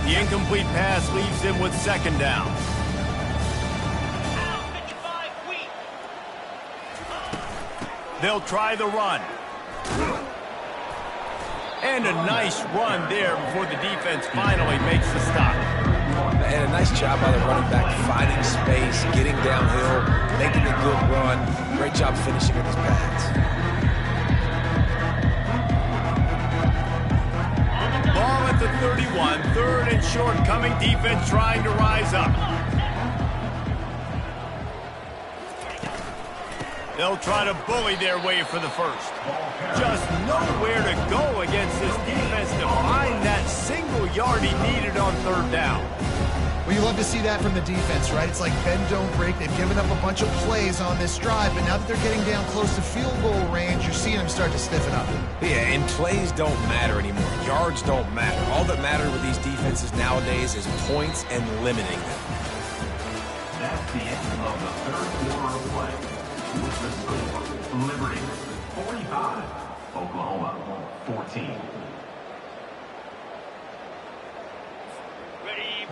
The incomplete pass leaves him with 2nd down. They'll try the run. And a nice run there before the defense finally makes the stop. And a nice job by the running back, finding space, getting downhill, making a good run. Great job finishing with his pads. Ball at the 31, 3rd and short, coming defense trying to rise up. They'll try to bully their way for the first. Just nowhere to go against this defense to find that single yard he needed on 3rd down. Well, you love to see that from the defense, right? It's like bend, don't break. They've given up a bunch of plays on this drive, but now that they're getting down close to field goal range, you're seeing them start to stiffen up. Yeah, and plays don't matter anymore. Yards don't matter. All that matters with these defenses nowadays is points and limiting them. That's the end of the 3rd quarter of play. With the score, Liberty 45, Oklahoma 14.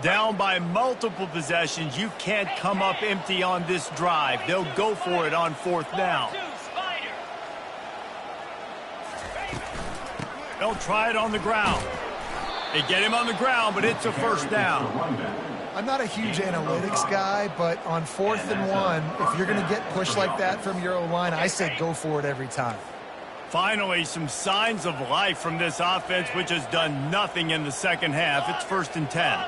Down by multiple possessions, you can't come up empty on this drive. They'll go for it on 4th down. They'll try it on the ground. They get him on the ground, but it's a first down. I'm not a huge analytics guy, but on 4th and 1, if you're going to get pushed like that from your O-line, I say go for it every time. Finally, some signs of life from this offense, which has done nothing in the second half. It's 1st and 10.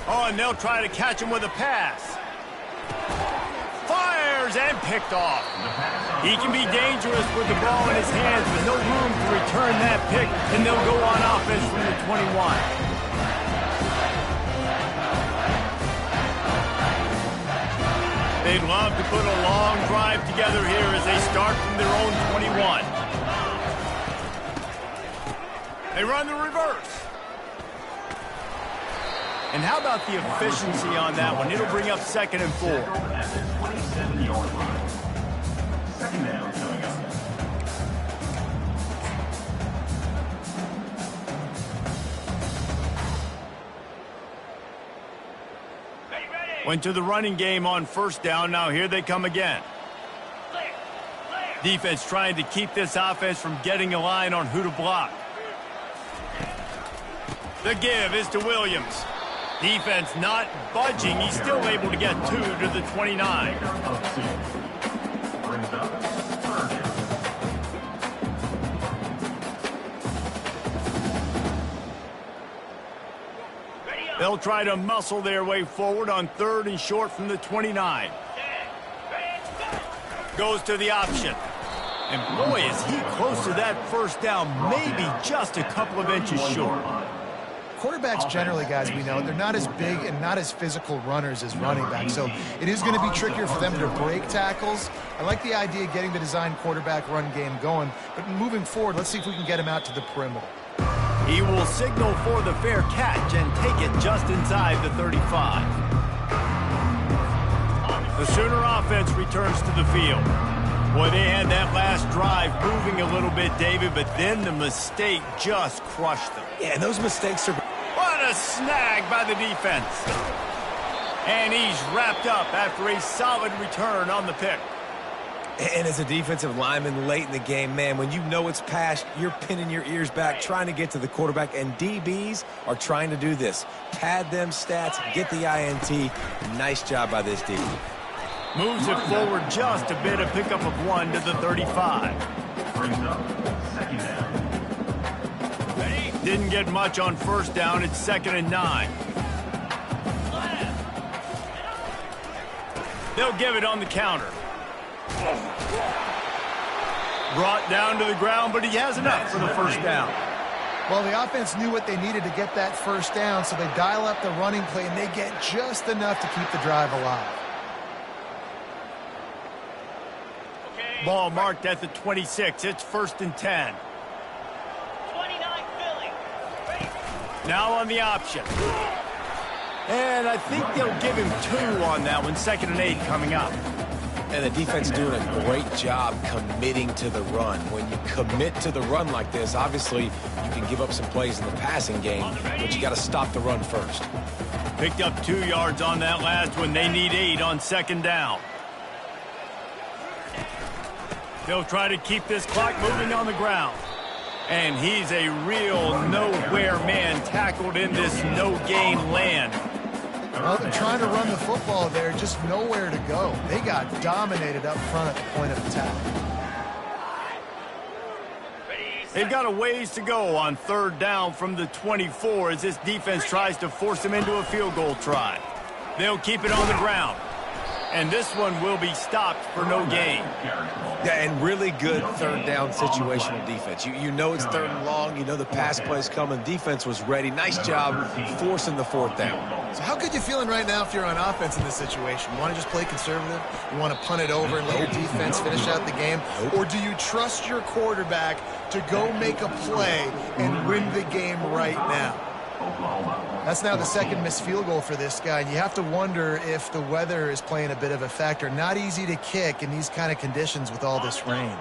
Oh, and they'll try to catch him with a pass. Fires and picked off. He can be dangerous with the ball in his hands, but no room to return that pick, and they'll go on offense from the 21. They'd love to put a long drive together here as they start from their own 21. They run the reverse. And how about the efficiency on that one? It'll bring up 2nd and 4. At the 27-yard line. 2nd down coming up. Went to the running game on 1st down. Now here they come again. Defense trying to keep this offense from getting a line on who to block. The give is to Williams. Defense not budging. He's still able to get 2 to the 29. Brings up 3rd down. They'll try to muscle their way forward on 3rd and short from the 29. Goes to the option. And boy, is he close to that 1st down, maybe just a couple of inches short. Quarterbacks generally, guys, we know, they're not as big and not as physical runners as running backs, so it is going to be trickier for them to break tackles. I like the idea of getting the design quarterback run game going, but moving forward, let's see if we can get him out to the perimeter. He will signal for the fair catch and take it just inside the 35. The Sooner offense returns to the field. Boy, they had that last drive moving a little bit, David, but then the mistake just crushed them. Yeah, those mistakes are... What a snag by the defense. And he's wrapped up after a solid return on the pick. And as a defensive lineman late in the game, man, when you know it's passed, you're pinning your ears back, trying to get to the quarterback, and DBs are trying to do this. Pad them stats, get the INT. Nice job by this DB. Moves it forward just a bit, a pickup of 1 to the 35. Brings up 2nd down. Didn't get much on 1st down. It's 2nd and 9. They'll give it on the counter. Brought down to the ground, but he has enough for the 1st down. Well, the offense knew what they needed to get that 1st down, so they dial up the running play, and they get just enough to keep the drive alive. Ball marked at the 26. It's 1st and 10. 29 Philly. Now on the option. And I think they'll give him 2 on that one. 2nd and 8 coming up. And the defense doing a great job committing to the run. When you commit to the run like this, obviously you can give up some plays in the passing game, but you got to stop the run first. Picked up 2 yards on that last one. They need 8 on 2nd down. They'll try to keep this clock moving on the ground. And he's a real nowhere man tackled in this no-gain land. Well, they're trying to run the football there, just nowhere to go. They got dominated up front at the point of attack. They've got a ways to go on 3rd down from the 24 as this defense tries to force them into a field goal try. They'll keep it on the ground. And this one will be stopped for no gain. Yeah, and really good 3rd down situational defense. You know it's 3rd and long. You know the pass play's coming. Defense was ready. Nice job forcing the 4th down. So how good you feeling right now if you're on offense in this situation? You want to just play conservative? You want to punt it over and let your defense finish out the game? Or do you trust your quarterback to go make a play and win the game right now? That's now the 2nd missed field goal for this guy. And you have to wonder if the weather is playing a bit of a factor. Not easy to kick in these kind of conditions with all this rain.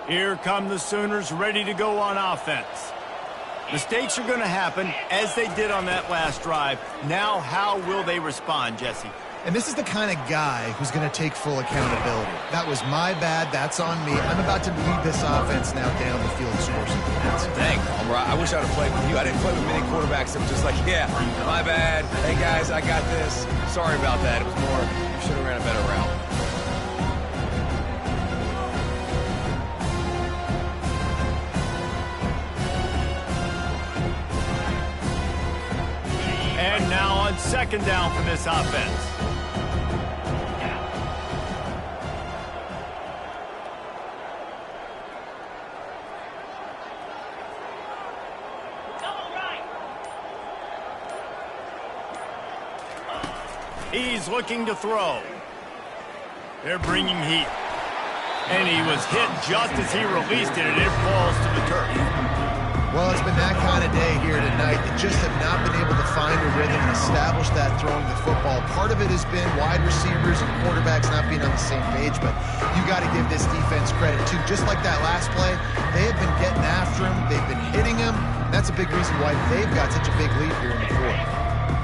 Here come the Sooners ready to go on offense. Mistakes are going to happen as they did on that last drive. Now how will they respond, Jesse? And this is the kind of guy who's going to take full accountability. That was my bad. That's on me. I'm about to lead this offense now down the field and score some points. Dang, Homer, I wish I would have played with you. I didn't play with many quarterbacks that were just like, yeah, my bad. Hey, guys, I got this. Sorry about that. It was more, should have ran a better route. And now on second down for this offense. He's looking to throw. They're bringing heat. And he was hit just as he released it, and it falls to the turf. Well, it's been that kind of day here tonight. They just have not been able to find a rhythm and establish that throwing the football. Part of it has been wide receivers and quarterbacks not being on the same page, but you got to give this defense credit, too. Just like that last play, they have been getting after him. They've been hitting him. That's a big reason why they've got such a big lead here in the fourth.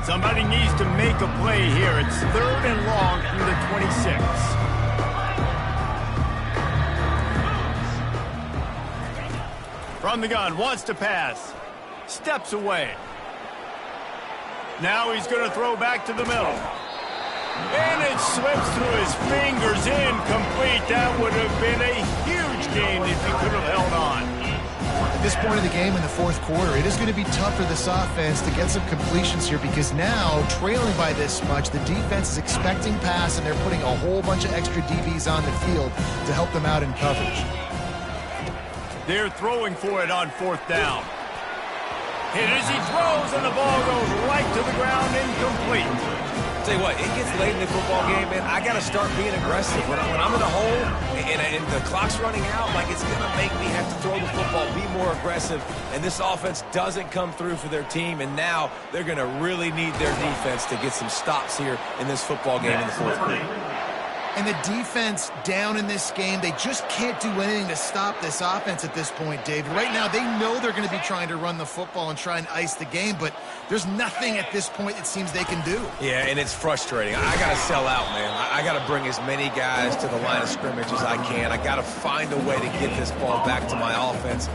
Somebody needs to make a play here. It's third and long from the 26. From the gun, wants to pass. Steps away. Now he's going to throw back to the middle. And it slips through his fingers, incomplete. That would have been a huge gain if he could have held on. At this point of the game in the fourth quarter, it is going to be tough for this offense to get some completions here because now, trailing by this much, the defense is expecting pass and they're putting a whole bunch of extra DBs on the field to help them out in coverage. They're throwing for it on fourth down. Hit as he throws, and the ball goes right to the ground, incomplete. Tell you what, it gets late in the football game, man. I got to start being aggressive. When I'm in a hole and the clock's running out, like it's going to make me have to throw the football, be more aggressive. And this offense doesn't come through for their team, and now they're going to really need their defense to get some stops here in this football game in the fourth quarter. And the defense down in this game, they just can't do anything to stop this offense at this point, Dave. Right now, they know they're going to be trying to run the football and try and ice the game, but there's nothing at this point it seems they can do. Yeah, and it's frustrating. I got to sell out, man. I got to bring as many guys to the line of scrimmage as I can. I got to find a way to get this ball back to my offense.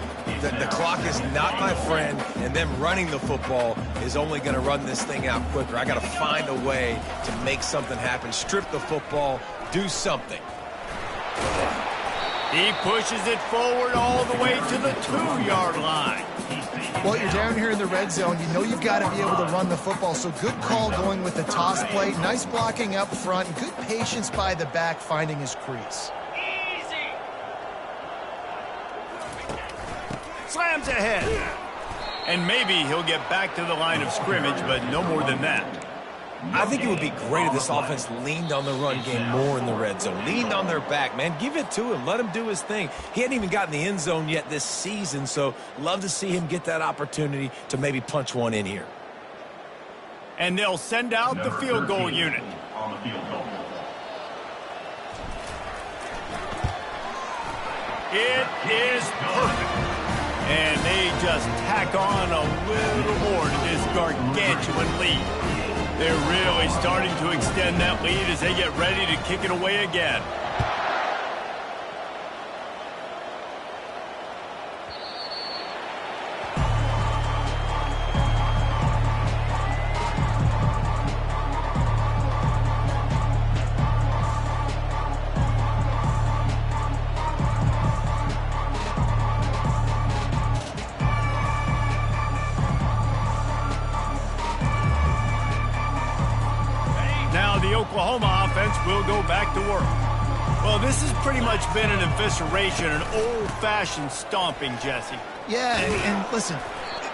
The clock is not my friend, and them running the football is only going to run this thing out quicker. I got to find a way to make something happen, strip the football, do something. He pushes it forward all the way to the 2-yard line. Well, you're down here in the red zone. You know you've got to be able to run the football, so good call going with the toss play. Nice blocking up front. Good patience by the back finding his crease. Slams ahead. And maybe he'll get back to the line of scrimmage, but no more than that. I think it would be great if this offense leaned on the run game more in the red zone. Leaned on their back, man. Give it to him. Let him do his thing. He hadn't even gotten the end zone yet this season, so love to see him get that opportunity to maybe punch one in here. And they'll send out the field goal unit. On the field goal. It is perfect. And they just tack on a little more to this gargantuan lead. They're really starting to extend that lead as they get ready to kick it away again. The Oklahoma offense will go back to work. Well, this has pretty much been an evisceration, an old-fashioned stomping, Jesse. Yeah, and listen,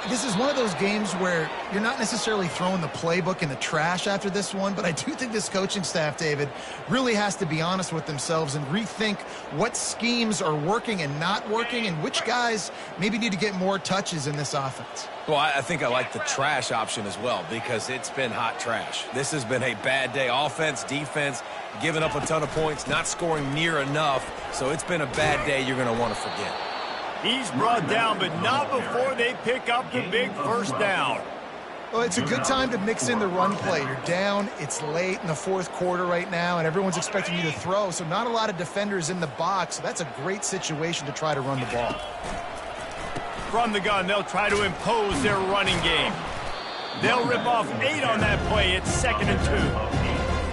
this is one of those games where you're not necessarily throwing the playbook in the trash after this one, but I do think this coaching staff, David, really has to be honest with themselves and rethink what schemes are working and not working and which guys maybe need to get more touches in this offense. Well, I think I like the trash option as well because it's been hot trash. This has been a bad day. Offense, defense, giving up a ton of points, not scoring near enough. So it's been a bad day you're going to want to forget. He's brought down, but not before they pick up the big first down. Well, it's a good time to mix in the run play. You're down, it's late in the fourth quarter right now, and everyone's expecting you to throw, so not a lot of defenders in the box. So that's a great situation to try to run the ball. From the gun, they'll try to impose their running game. They'll rip off 8 on that play. It's 2nd and 2.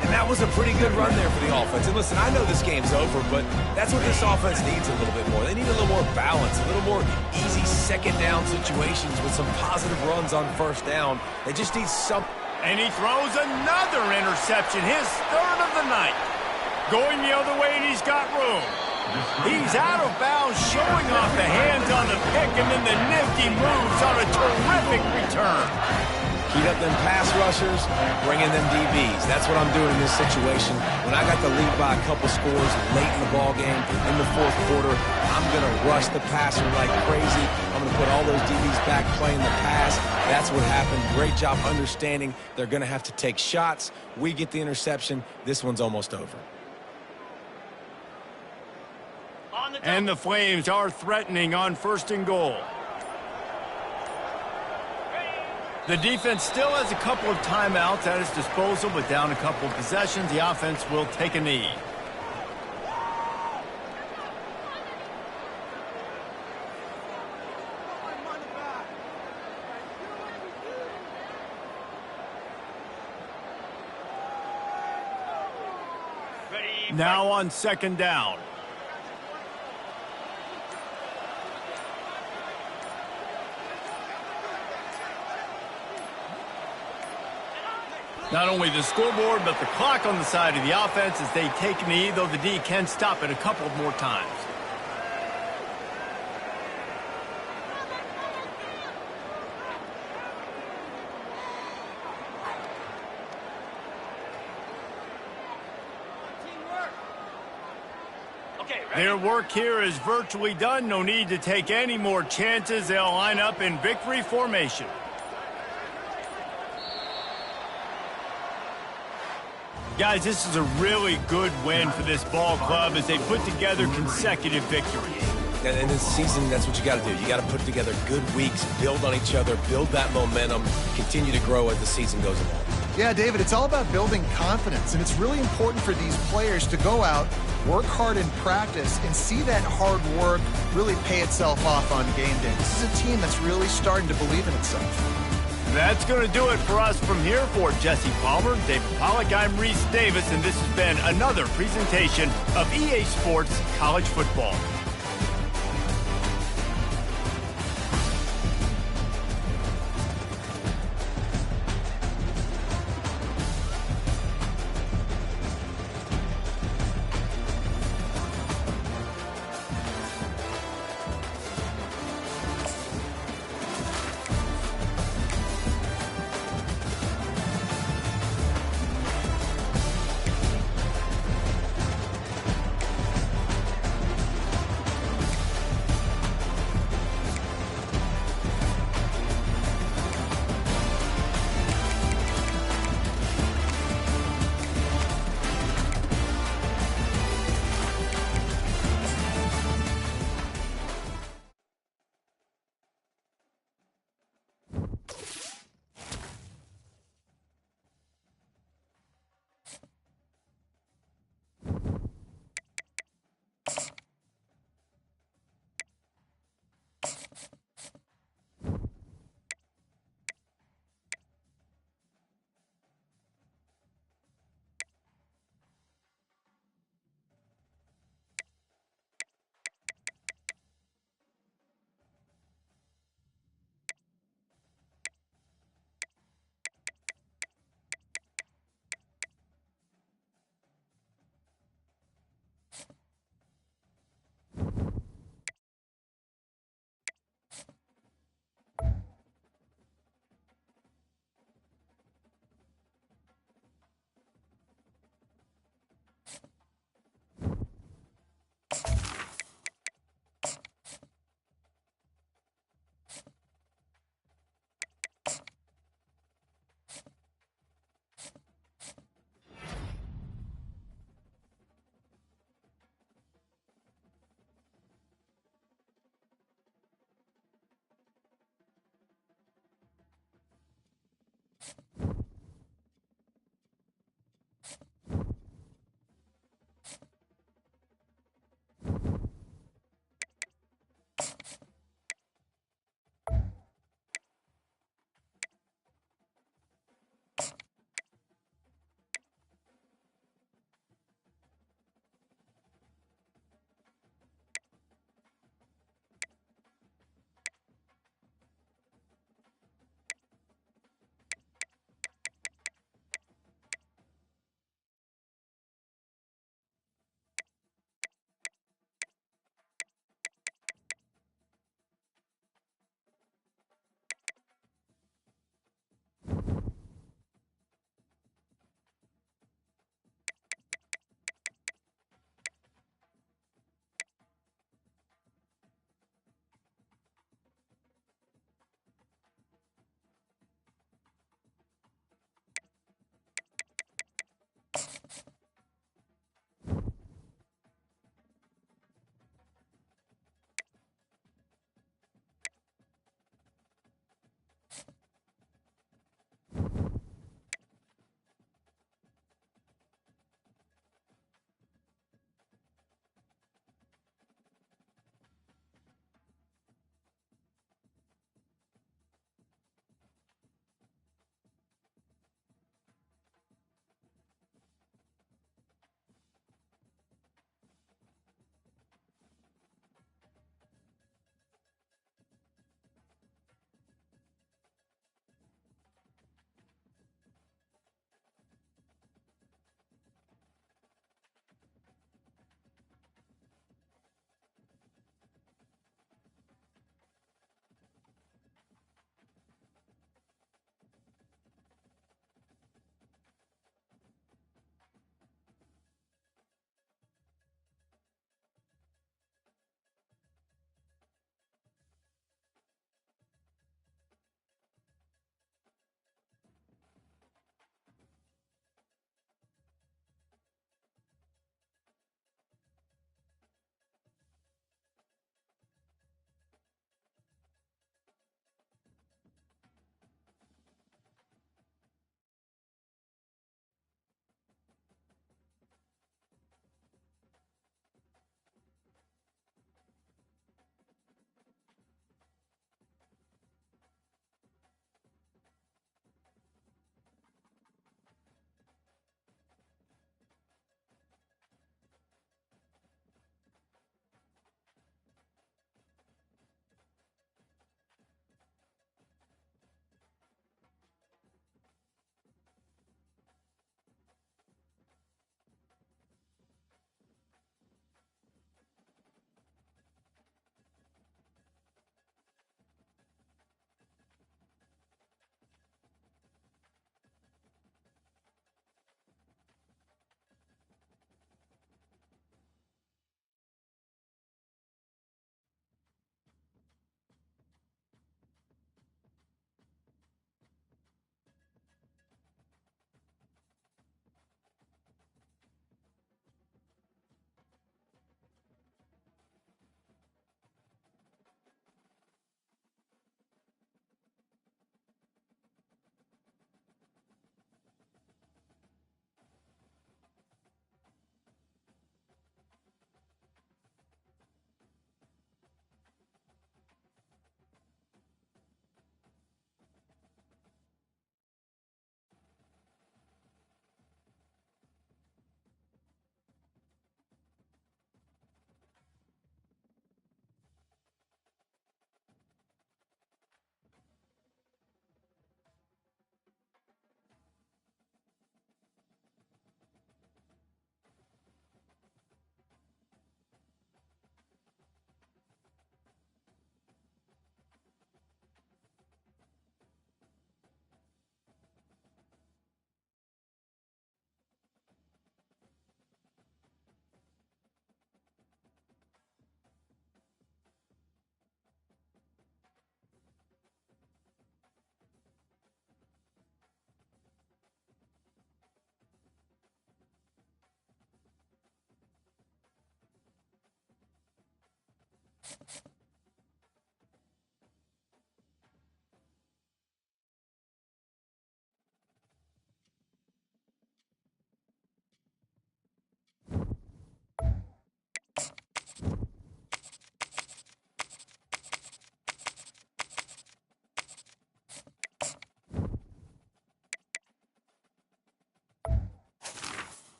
And that was a pretty good run there for the offense. And listen, I know this game's over, but that's what this offense needs a little bit more. They need a little more balance, a little more easy second down situations with some positive runs on first down. They just need some. And he throws another interception, his 3rd of the night. Going the other way, and he's got room. He's out of bounds, showing off the hands on the pick, and then the nifty moves on a terrific return. Heat up them pass rushers, bring in them DBs. That's what I'm doing in this situation. When I got the lead by a couple scores late in the ball game, in the fourth quarter, I'm going to rush the passer like crazy. I'm going to put all those DBs back playing the pass. That's what happened. Great job understanding they're going to have to take shots. We get the interception. This one's almost over. And the Flames are threatening on 1st and goal. The defense still has a couple of timeouts at its disposal, but down a couple of possessions, the offense will take a knee. Now on 2nd down. Not only the scoreboard, but the clock on the side of the offense as they take a knee, though the D can stop it a couple of more times. Their work here is virtually done. No need to take any more chances. They'll line up in victory formation. Guys, this is a really good win for this ball club as they put together consecutive victories. And in this season, that's what you got to do. You got to put together good weeks, build on each other, build that momentum, continue to grow as the season goes along. Yeah, David, it's all about building confidence, and it's really important for these players to go out, work hard in practice, and see that hard work really pay itself off on game day. This is a team that's really starting to believe in itself. That's going to do it for us from here. For Jesse Palmer, David Pollack, I'm Reese Davis, and this has been another presentation of EA Sports College Football.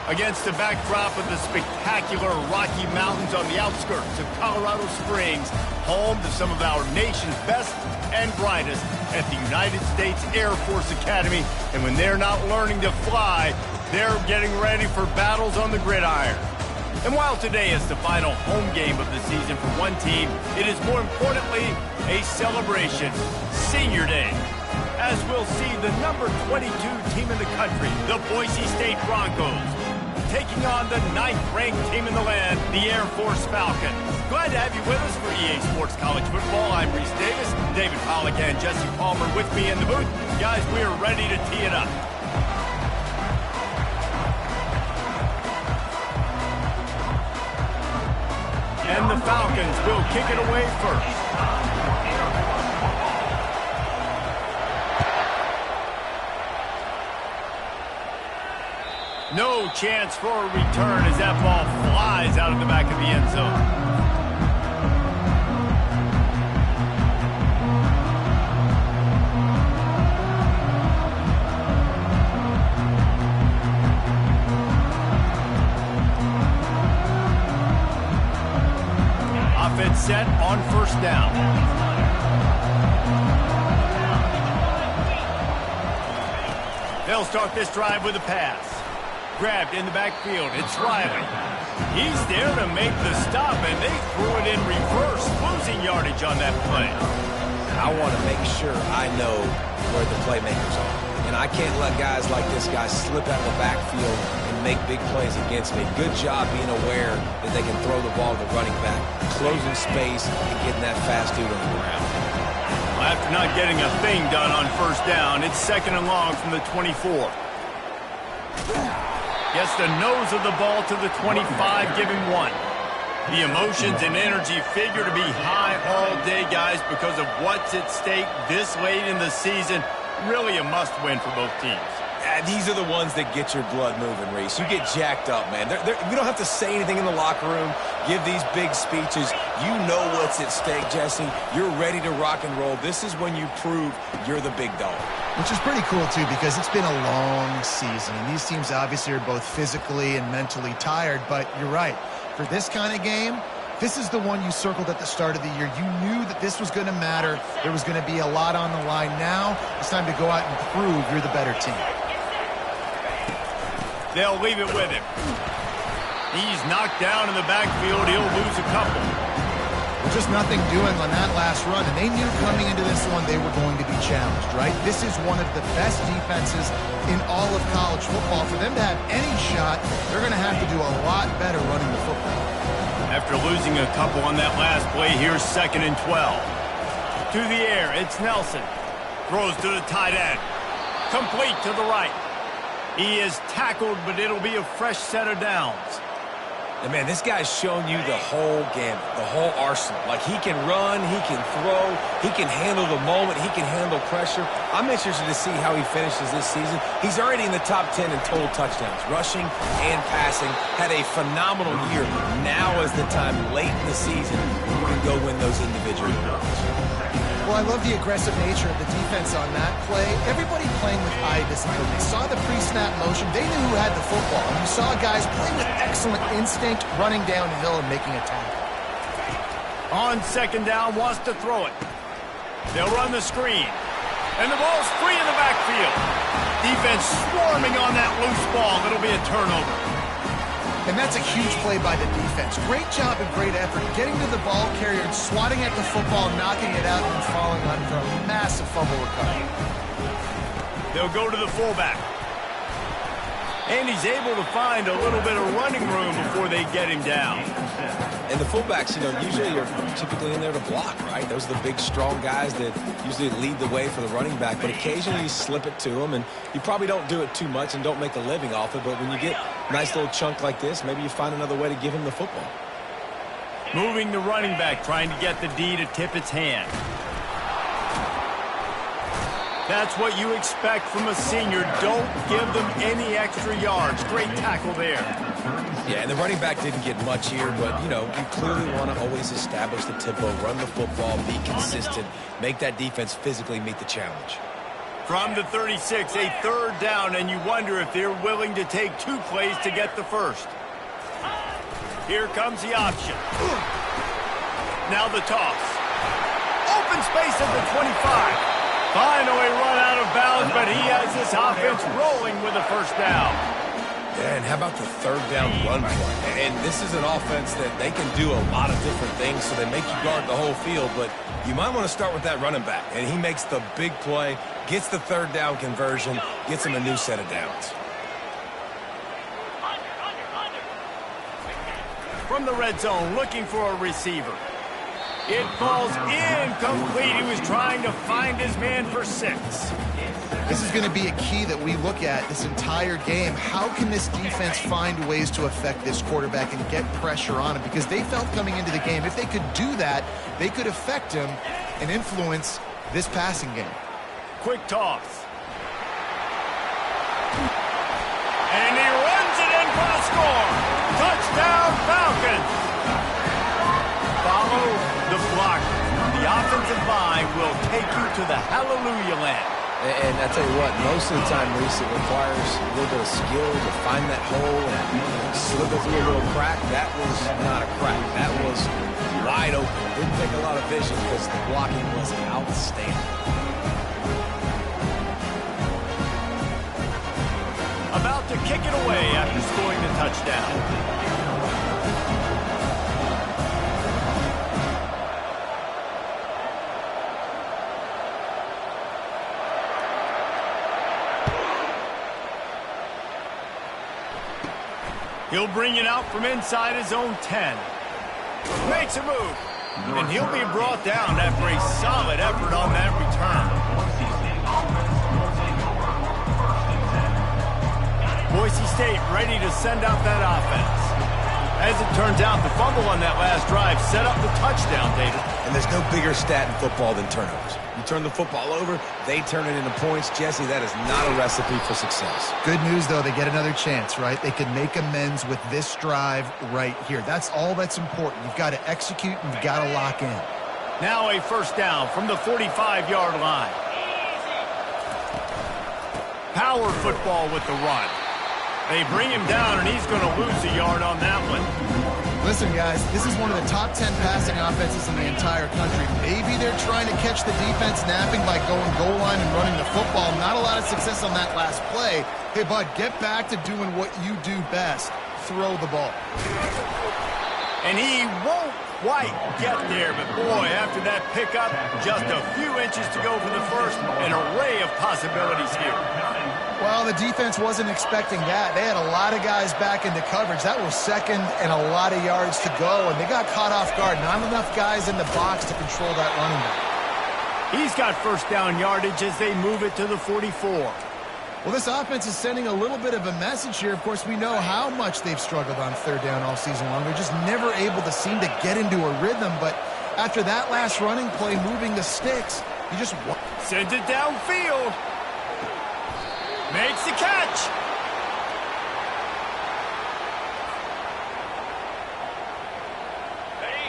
Against the backdrop of the spectacular Rocky Mountains on the outskirts of Colorado Springs, home to some of our nation's best and brightest at the United States Air Force Academy. And when they're not learning to fly, they're getting ready for battles on the gridiron. And while today is the final home game of the season for one team, it is more importantly a celebration, Senior Day. As we'll see the number 22 team in the country, the Boise State Broncos, taking on the 9th-ranked team in the land, the Air Force Falcons. Glad to have you with us for EA Sports College Football. I'm Reese Davis, David Pollack and Jesse Palmer with me in the booth. Guys, we are ready to tee it up. And the Falcons will kick it away first. No chance for a return as that ball flies out of the back of the end zone. Offense set on first down. They'll start this drive with a pass. Grabbed in the backfield. It's Riley. He's there to make the stop, and they threw it in reverse, losing yardage on that play. I want to make sure I know where the playmakers are. And I can't let guys like this guy slip out of the backfield and make big plays against me. Good job being aware that they can throw the ball to the running back, closing space, and getting that fast dude on the ground. Well, after not getting a thing done on first down, it's 2nd and long from the 24. Gets the nose of the ball to the 25, giving 1. The emotions and energy figure to be high all day, guys, because of what's at stake this late in the season. Really a must-win for both teams. These are the ones that get your blood moving, Reese. You get jacked up, man. We don't have to say anything in the locker room, give these big speeches. You know what's at stake, Jesse. You're ready to rock and roll. This is when you prove you're the big dog. Which is pretty cool, too, because it's been a long season. And these teams obviously are both physically and mentally tired. But you're right. For this kind of game, this is the one you circled at the start of the year. You knew that this was going to matter. There was going to be a lot on the line. Now it's time to go out and prove you're the better team. They'll leave it with him. He's knocked down in the backfield. He'll lose a couple. Well, just nothing doing on that last run, and they knew coming into this one they were going to be challenged, right? This is one of the best defenses in all of college football. For them to have any shot, they're going to have to do a lot better running the football. After losing a couple on that last play, here's 2nd and 12. To the air, it's Nelson. Throws to the tight end. Complete to the right. He is tackled, but it'll be a fresh set of downs. And man, this guy's shown you the whole gamut, the whole arsenal. Like, he can run, he can throw, he can handle the moment, he can handle pressure. I'm interested to see how he finishes this season. He's already in the top 10 in total touchdowns, rushing and passing. Had a phenomenal year. Now is the time, late in the season, we can go win those individual awards. Well, I love the aggressive nature of the defense on that play. Everybody playing with eye discipline. They saw the pre-snap motion. They knew who had the football. And you saw guys play with excellent instinct, running downhill and making a tackle. On 2nd down, wants to throw it. They'll run the screen. And the ball's free in the backfield. Defense swarming on that loose ball. It'll be a turnover. And that's a huge play by the defense. Great job and great effort getting to the ball carrier and swatting at the football, knocking it out, and then falling on for a massive fumble recovery. They'll go to the fullback. And he's able to find a little bit of running room before they get him down. And the fullbacks, usually are typically in there to block, right? Those are the big, strong guys that usually lead the way for the running back. But occasionally you slip it to them, and you probably don't do it too much and don't make a living off it. But when you get a nice little chunk like this, maybe you find another way to give him the football. Moving the running back, trying to get the D to tip its hand. That's what you expect from a senior. Don't give them any extra yards. Great tackle there. Yeah, and the running back didn't get much here, but, you clearly want to always establish the tempo, run the football, be consistent, make that defense physically meet the challenge. From the 36, a third down, and you wonder if they're willing to take 2 plays to get the first. Here comes the option. Now the toss. Open space at the 25. Finally run out of bounds, but he has this offense rolling with a first down. Yeah, and how about the third down run play? And this is an offense that they can do a lot of different things, so they make you guard the whole field, but you might want to start with that running back. And he makes the big play, gets the third down conversion, gets him a new set of downs. From the red zone, looking for a receiver. It falls incomplete. He was trying to find his man for 6. This is going to be a key that we look at this entire game. How can this defense find ways to affect this quarterback and get pressure on him? Because they felt coming into the game, if they could do that, they could affect him and influence this passing game. Quick toss. And he runs it in for the score. Touchdown, Falcons. Follow the block. The offensive line will take you to the hallelujah land. And I tell you what, most of the time, Reese, it requires a little bit of skill to find that hole and slip it through a little crack. That was not a crack. That was wide open. Didn't take a lot of vision because the blocking was outstanding. About to kick it away after scoring the touchdown. He'll bring it out from inside his own 10. Makes a move. And he'll be brought down after a solid effort on that return. Boise State ready to send out that offense. As it turns out, the fumble on that last drive set up the touchdown, David. And there's no bigger stat in football than turnovers. You turn the football over, they turn it into points. Jesse, that is not a recipe for success. Good news, though, they get another chance, right? They can make amends with this drive right here. That's all that's important. You've got to execute and you've got to lock in. Now a first down from the 45-yard line. Power football with the run. They bring him down, and he's going to lose a yard on that one. Listen, guys, this is one of the top 10 passing offenses in the entire country. Maybe they're trying to catch the defense napping by going goal line and running the football. Not a lot of success on that last play. Hey, bud, get back to doing what you do best. Throw the ball. And he won't quite get there, but boy, after that pickup, just a few inches to go for the first. An array of possibilities here. Well, the defense wasn't expecting that. They had a lot of guys back into coverage. That was second and a lot of yards to go, and they got caught off guard. Not enough guys in the box to control that running back. He's got first down yardage as they move it to the 44. Well, this offense is sending a little bit of a message here. Of course, we know how much they've struggled on third down all season long. They're just never able to seem to get into a rhythm, but after that last running play, moving the sticks, you just... Sends it downfield. Makes the catch.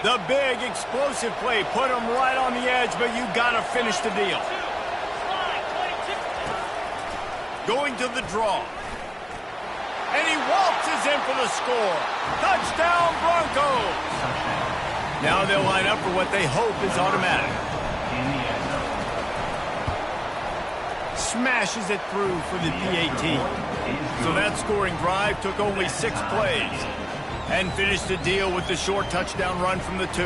The big explosive play put him right on the edge, but you got to finish the deal. Going to the draw. And he waltzes in for the score. Touchdown, Broncos. Now they'll line up for what they hope is automatic. smashes it through for the PAT. So that scoring drive took only 6 plays and finished the deal with the short touchdown run from the 2.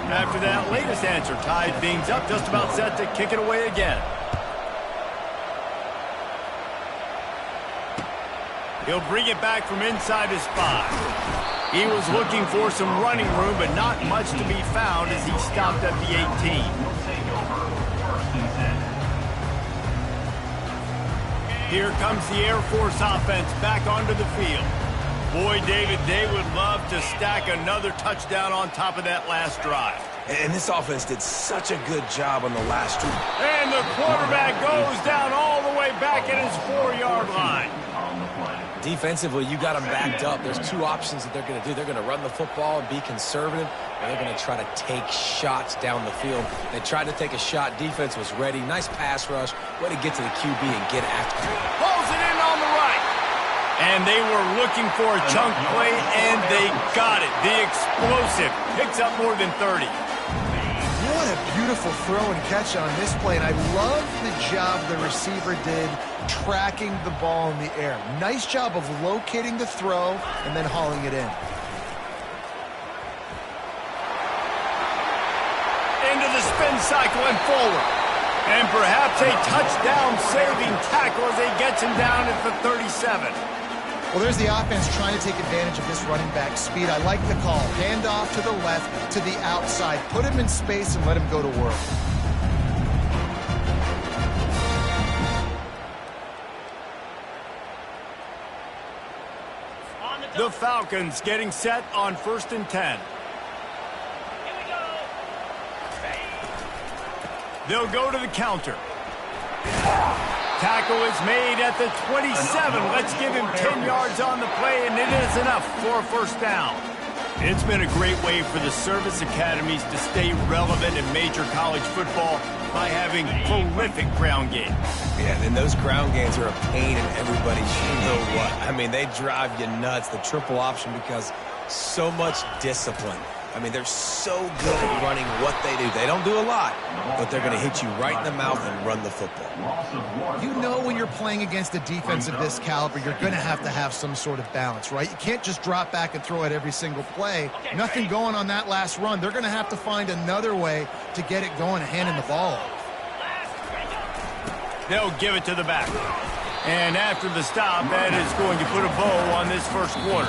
After that latest answer tied things up, just about set to kick it away again. He'll bring it back from inside his 5. He was looking for some running room, but not much to be found as he stopped at the 18. Here comes the Air Force offense back onto the field. Boy, David, they would love to stack another touchdown on top of that last drive. And this offense did such a good job on the last drive. And the quarterback goes down all the way back at his 4-yard line. Defensively, you got them backed up. There's 2 options that they're going to do. They're going to run the football and be conservative, or they're going to try to take shots down the field. They tried to take a shot. Defense was ready. Nice pass rush. Way to get to the QB and get after it. Pulls it in on the right. And they were looking for a chunk play, and they got it. The explosive picks up more than 30. What a beautiful throw and catch on this play, and I love the job the receiver did tracking the ball in the air. Nice job of locating the throw and then hauling it in. Into the spin cycle and forward. And perhaps a touchdown-saving tackle as he gets him down at the 37. Well, there's the offense trying to take advantage of this running back speed. I like the call. Hand off to the left, to the outside. Put him in space and let him go to work. The Falcons getting set on 1st and 10. They'll go to the counter. Tackle is made at the 27. Let's give him 10 yards on the play, and it is enough for a first down. It's been a great way for the service academies to stay relevant in major college football by having prolific ground games. Yeah, and those ground games are a pain in everybody's you-know-what. I mean, they drive you nuts, the triple option, because so much discipline. I mean, they're so good at running what they do. They don't do a lot, but they're going to hit you right in the mouth and run the football. You know when you're playing against a defense of this caliber, you're going to have some sort of balance, right? You can't just drop back and throw it every single play. Nothing going on that last run. They're going to have to find another way to get it going and handing the ball off. They'll give it to the back. And after the stop, that is going to put a bow on this first quarter.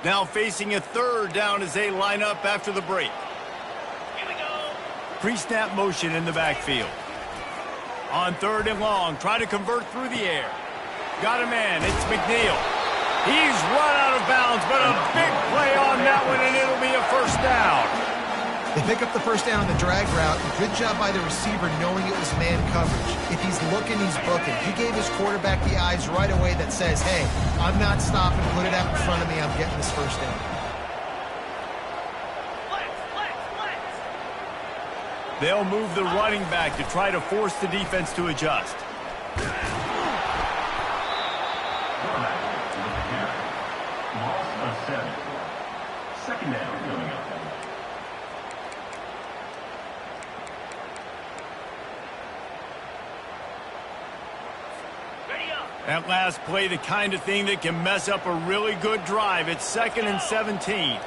Now facing a 3rd down as they line up after the break. Pre-snap motion in the backfield. On 3rd and long, try to convert through the air. Got a man, it's McNeil. He's run out of bounds, but a big play on that one, and it'll be a first down. They pick up the first down on the drag route. Good job by the receiver knowing it was man coverage. If he's looking, he's booking. He gave his quarterback the eyes right away that says, hey, I'm not stopping. Put it out in front of me. I'm getting this first down. They'll move the running back to try to force the defense to adjust. Second down coming up. That last play, the kind of thing that can mess up a really good drive. It's 2nd and 17.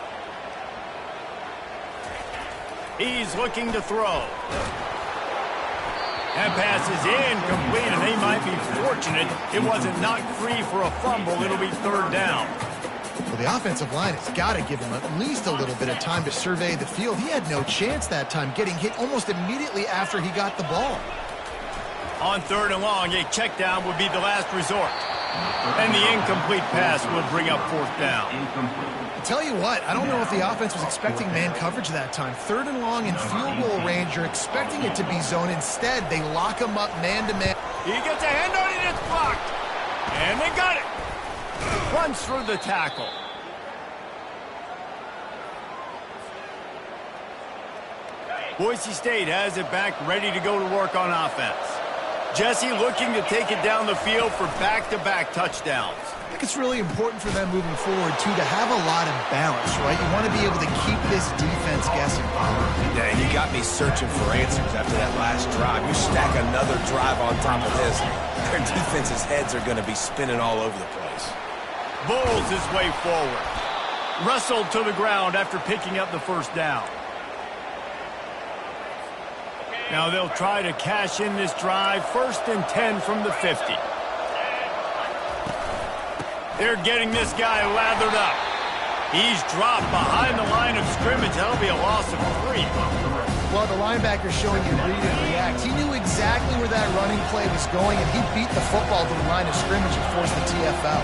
He's looking to throw. That pass is incomplete, and they might be fortunate it wasn't knocked free for a fumble. It'll be 3rd down. Well, the offensive line has got to give him at least a little bit of time to survey the field. He had no chance that time, getting hit almost immediately after he got the ball. On 3rd and long, a check down would be the last resort. And the incomplete pass will bring up 4th down. I tell you what, I don't know if the offense was expecting man coverage that time. 3rd and long in field goal range, you're expecting it to be zone. Instead, they lock him up man-to-man. He gets a hand on it, it's blocked. And they got it. Runs through the tackle. Boise State has it back, ready to go to work on offense. Jesse looking to take it down the field for back-to-back touchdowns. I think it's really important for them moving forward, too, to have a lot of balance, right? You want to be able to keep this defense guessing. Yeah, you got me searching for answers after that last drive. You stack another drive on top of this, their defense's heads are going to be spinning all over the place. Bowles his way forward. Wrestled to the ground after picking up the first down. Now they'll try to cash in this drive. 1st and 10 from the 50. They're getting this guy lathered up. He's dropped behind the line of scrimmage. That'll be a loss of 3. Well, the linebacker's showing you read and react. He knew exactly where that running play was going, and he beat the football to the line of scrimmage and forced the TFL.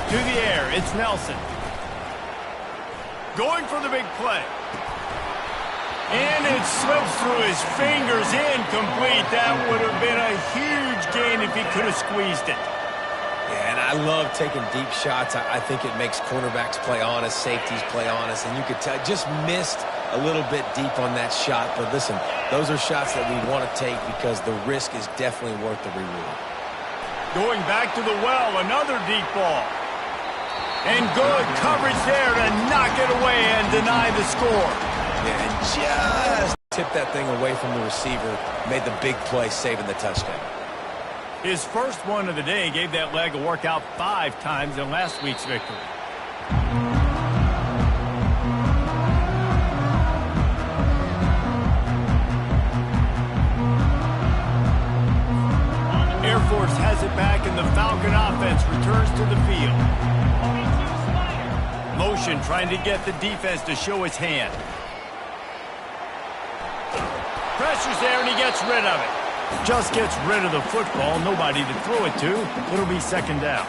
To the air, it's Nelson. Going for the big play. And it slips through his fingers, incomplete. That would have been a huge gain if he could have squeezed it. Yeah, and I love taking deep shots. I think it makes cornerbacks play honest, safeties play honest, and you could tell just missed a little bit deep on that shot. But listen, those are shots that we want to take because the risk is definitely worth the reward. Going back to the well, another deep ball. And good coverage there to knock it away and deny the score. Yeah, and just tipped that thing away from the receiver, made the big play, saving the touchdown. His first one of the day gave that leg a workout 5 times in last week's victory. Air Force has it back, and the Falcon offense returns to the field. Motion trying to get the defense to show his hand. Pressure's there, and he gets rid of it. Just gets rid of the football. Nobody to throw it to. It'll be 2nd down.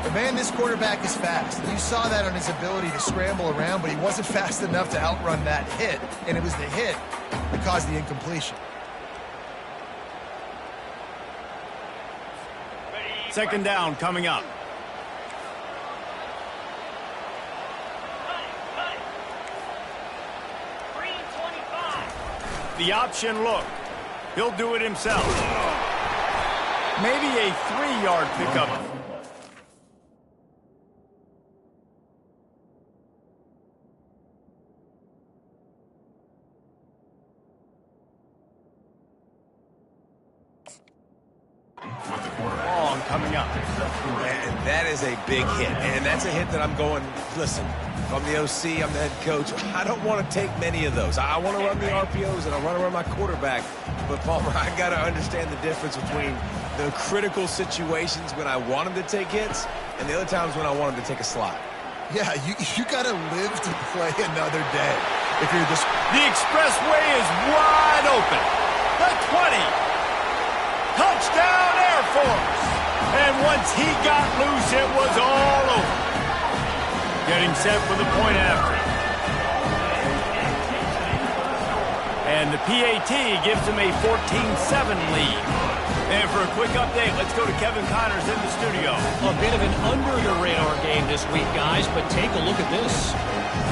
But man, this quarterback is fast. You saw that on his ability to scramble around, but he wasn't fast enough to outrun that hit. And it was the hit that caused the incompletion. 2nd down coming up. The option look. He'll do it himself. Maybe a 3-yard pickup. Long coming up. And that is a big hit. And that's a hit that I'm going, listen, if I'm the OC, I'm the head coach, I don't want to take many of those. I want to run the RPOs and I want to run my quarterback. But, Palmer, I got to understand the difference between the critical situations when I want him to take hits and the other times when I want him to take a slot. Yeah, you got to live to play another day. If you're this, the expressway is wide open. The 20. Touchdown, Air Force. And once he got loose, it was all over. Getting set for the point after. And the PAT gives him a 14-7 lead. And for a quick update, let's go to Kevin Connors in the studio. A bit of an under-the-radar game this week, guys, but take a look at this.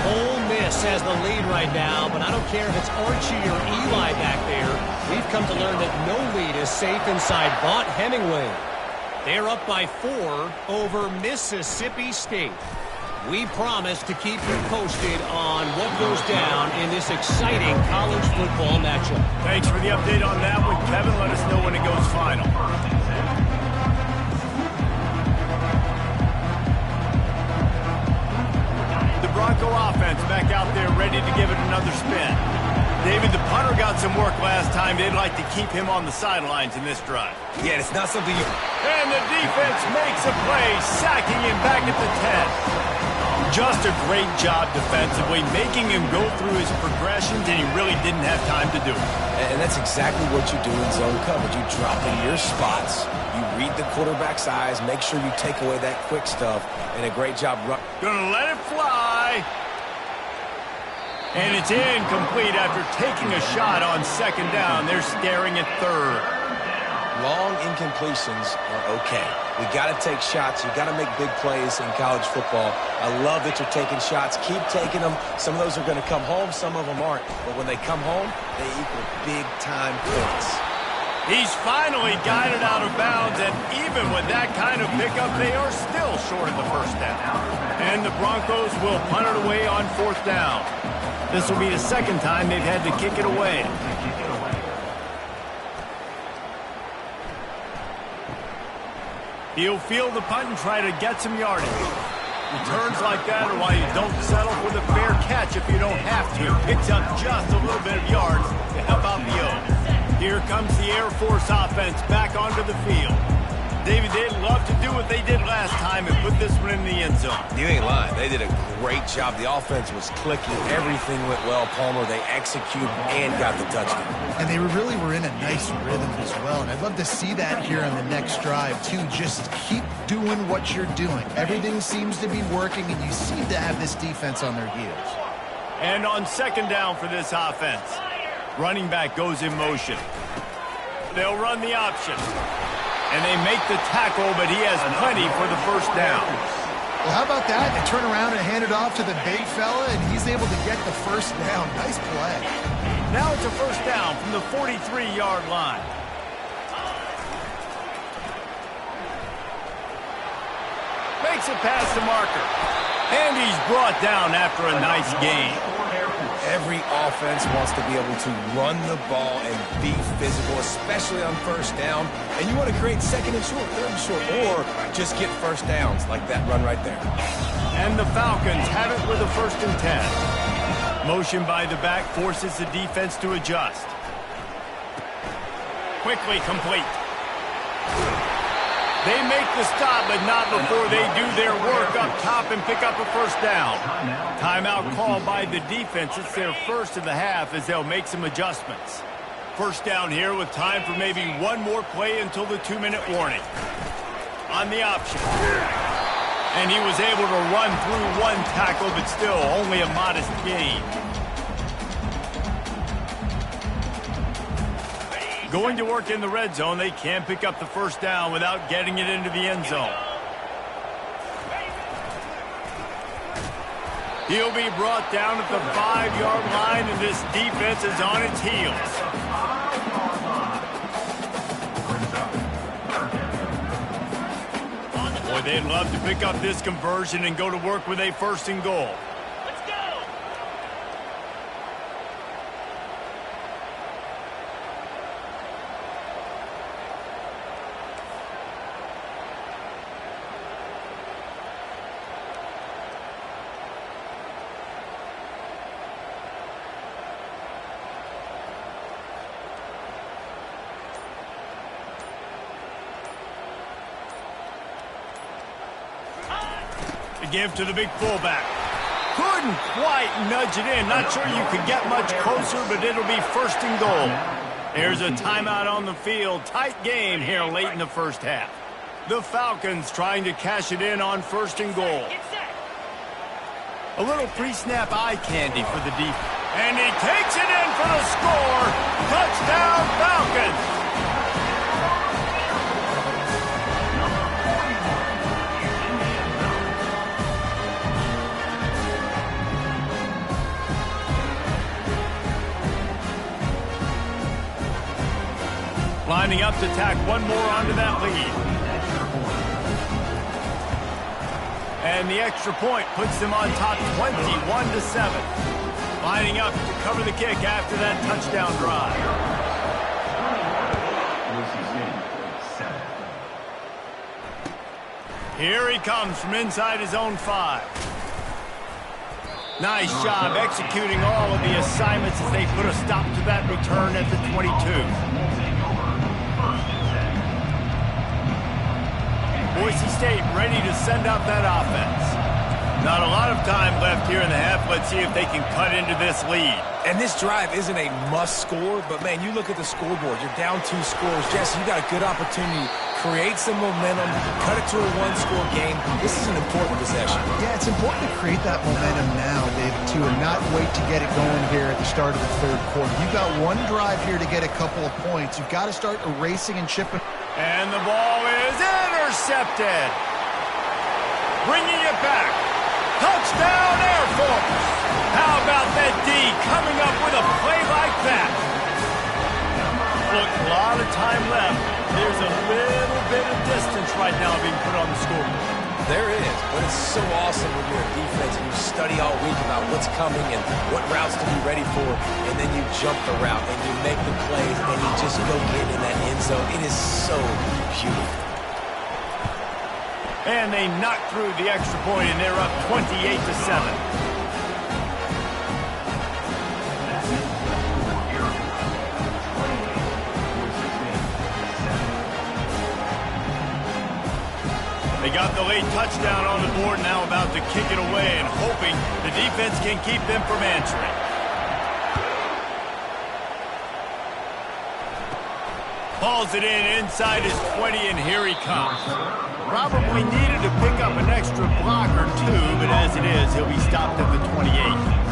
Ole Miss has the lead right now, but I don't care if it's Archie or Eli back there. We've come to learn that no lead is safe inside Vaught Hemingway. They're up by 4 over Mississippi State. We promise to keep you posted on what goes down in this exciting college football matchup. Thanks for the update on that one, Kevin. Let us know when it goes final. The Bronco offense back out there ready to give it another spin. David, the punter got some work last time. They'd like to keep him on the sidelines in this drive. Yeah, it's not something you... And the defense makes a play, sacking him back at the 10. Just a great job defensively, making him go through his progressions, and he really didn't have time to do it. And that's exactly what you do in zone coverage. You drop in your spots, you read the quarterback's eyes, make sure you take away that quick stuff, and a great job. Gonna let it fly. And it's incomplete after taking a shot on 2nd down. They're staring at 3rd. long incompletions are okay. We got to take shots. You got to make big plays in college football. I love that you're taking shots. Keep taking them. Some of those are going to come home. Some of them aren't. But when they come home, they equal big-time points. He's finally got it out of bounds, and even with that kind of pickup, they are still short of the first down. And the Broncos will punt it away on 4th down. This will be the second time they've had to kick it away. He'll field the punt and try to get some yardage. Returns like that are why you don't settle for the fair catch if you don't have to. Picks up just a little bit of yards to help out the O's. Here comes the Air Force offense back onto the field. David, they'd love to do what they did last time and put this one in the end zone. You ain't lying. They did a great job. The offense was clicking. Everything went well, Palmer. They executed and got the touchdown. And they really were in a nice rhythm as well. And I'd love to see that here on the next drive, too. Just keep doing what you're doing. Everything seems to be working, and you seem to have this defense on their heels. And on 2nd down for this offense, running back goes in motion. They'll run the option. And they make the tackle, but he has plenty for the first down. Well, how about that? They turn around and hand it off to the big fella, and he's able to get the first down. Nice play. Now it's a first down from the 43-yard line. Makes it past the marker. And he's brought down after a nice gain. Every offense wants to be able to run the ball and be physical, especially on first down. And you want to create 2nd and short, 3rd and short, or just get first downs like that run right there. And the Falcons have it with a 1st and 10. Motion by the back forces the defense to adjust. Quickly complete. They make the stop, but not before they do their work up top and pick up a first down. Timeout called by the defense. It's their first of the half as they'll make some adjustments. First down here with time for maybe one more play until the 2-minute warning. On the option. And he was able to run through one tackle, but still only a modest gain. Going to work in the red zone, they can't pick up the first down without getting it into the end zone. He'll be brought down at the 5-yard line, and this defense is on its heels. Boy, they'd love to pick up this conversion and go to work with a 1st and goal. Give to the big fullback. Couldn't quite nudge it in. Not sure you could get much closer, but it'll be 1st and goal. There's a timeout on the field. Tight game here late in the first half. The Falcons trying to cash it in on 1st and goal. A little pre-snap eye candy for the defense. And he takes it in for the score. Touchdown, Falcons. Lining up to tack one more onto that lead. And the extra point puts them on top 21-7. Lining up to cover the kick after that touchdown drive. Here he comes from inside his own 5. Nice job executing all of the assignments as they put a stop to that return at the 22. Boise State ready to send out that offense. Not a lot of time left here in the half. Let's see if they can cut into this lead. And this drive isn't a must score, but man, you look at the scoreboard. You're down 2 scores. Jesse, you got a good opportunity. Create some momentum. Cut it to a 1-score game. This is an important possession. Yeah, it's important to create that momentum now, David, too, and not wait to get it going here at the start of the third quarter. You've got one drive here to get a couple of points. You've got to start erasing and chipping. And the ball is intercepted. Bringing it back. Touchdown, Air Force. How about that D coming up with a play like that? Look, a lot of time left. There's a little bit of distance right now being put on the scoreboard. There is, but it's so awesome when you're a defense and you study all week about what's coming and what routes to be ready for, and then you jump the route and you make the plays and you just go get in that end zone. It is so beautiful. And they knock through the extra point, and they're up 28-7. They got the late touchdown on the board, now about to kick it away and hoping the defense can keep them from answering. Hauls it in inside his 20, and here he comes. Probably needed to pick up an extra block or two, but as it is, he'll be stopped at the 28.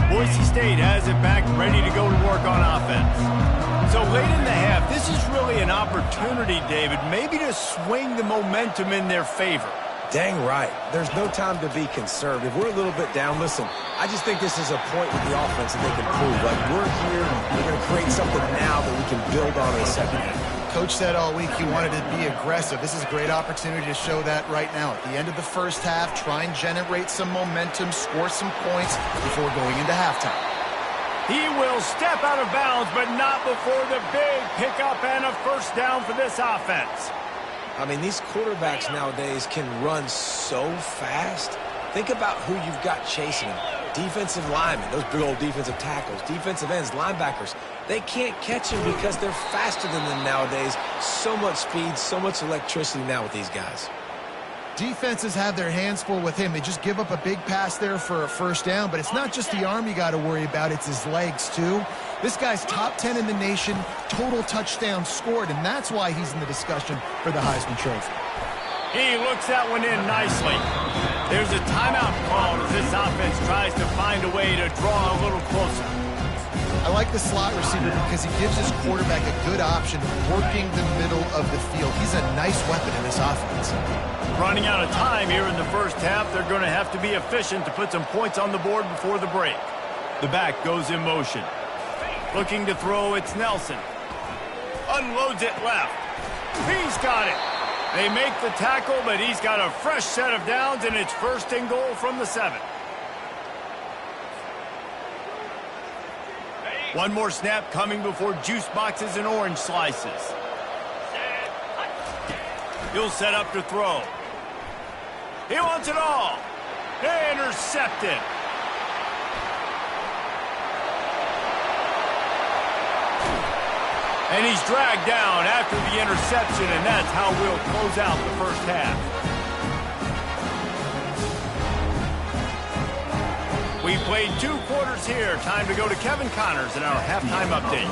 Boise State has it back, ready to go to work on offense. So late in the half, this is really an opportunity, David, maybe to swing the momentum in their favor. Dang right. There's no time to be conservative. We're a little bit down. Listen, I just think this is a point with the offense that they can prove. Like, we're here, we're going to create something now that we can build on in the second half. Coach said all week he wanted to be aggressive. This is a great opportunity to show that right now. At the end of the first half, try and generate some momentum, score some points before going into halftime. He will step out of bounds, but not before the big pickup and a first down for this offense. I mean, these quarterbacks nowadays can run so fast. Think about who you've got chasing them. Defensive linemen, those big old defensive tackles, defensive ends, linebackers. They can't catch them because they're faster than them nowadays. So much speed, so much electricity now with these guys. Defenses have their hands full with him. They just give up a big pass there for a first down, but it's not just the arm you got to worry about, it's his legs too. This guy's top 10 in the nation, total touchdowns scored, and that's why he's in the discussion for the Heisman Trophy. He looks that one in nicely. There's a timeout called as this offense tries to find a way to draw a little closer. I like the slot receiver because he gives his quarterback a good option working the middle of the field. He's a nice weapon in this offense. Running out of time here in the first half, they're going to have to be efficient to put some points on the board before the break. The back goes in motion. Looking to throw, it's Nelson. Unloads it left. He's got it. They make the tackle, but he's got a fresh set of downs, and it's first and goal from the 7. One more snap coming before juice boxes and orange slices. He'll set up to throw. He wants it all. Intercepted. And he's dragged down after the interception, and that's how we'll close out the first half. We played 2 quarters here. Time to go to Kevin Connors in our halftime update.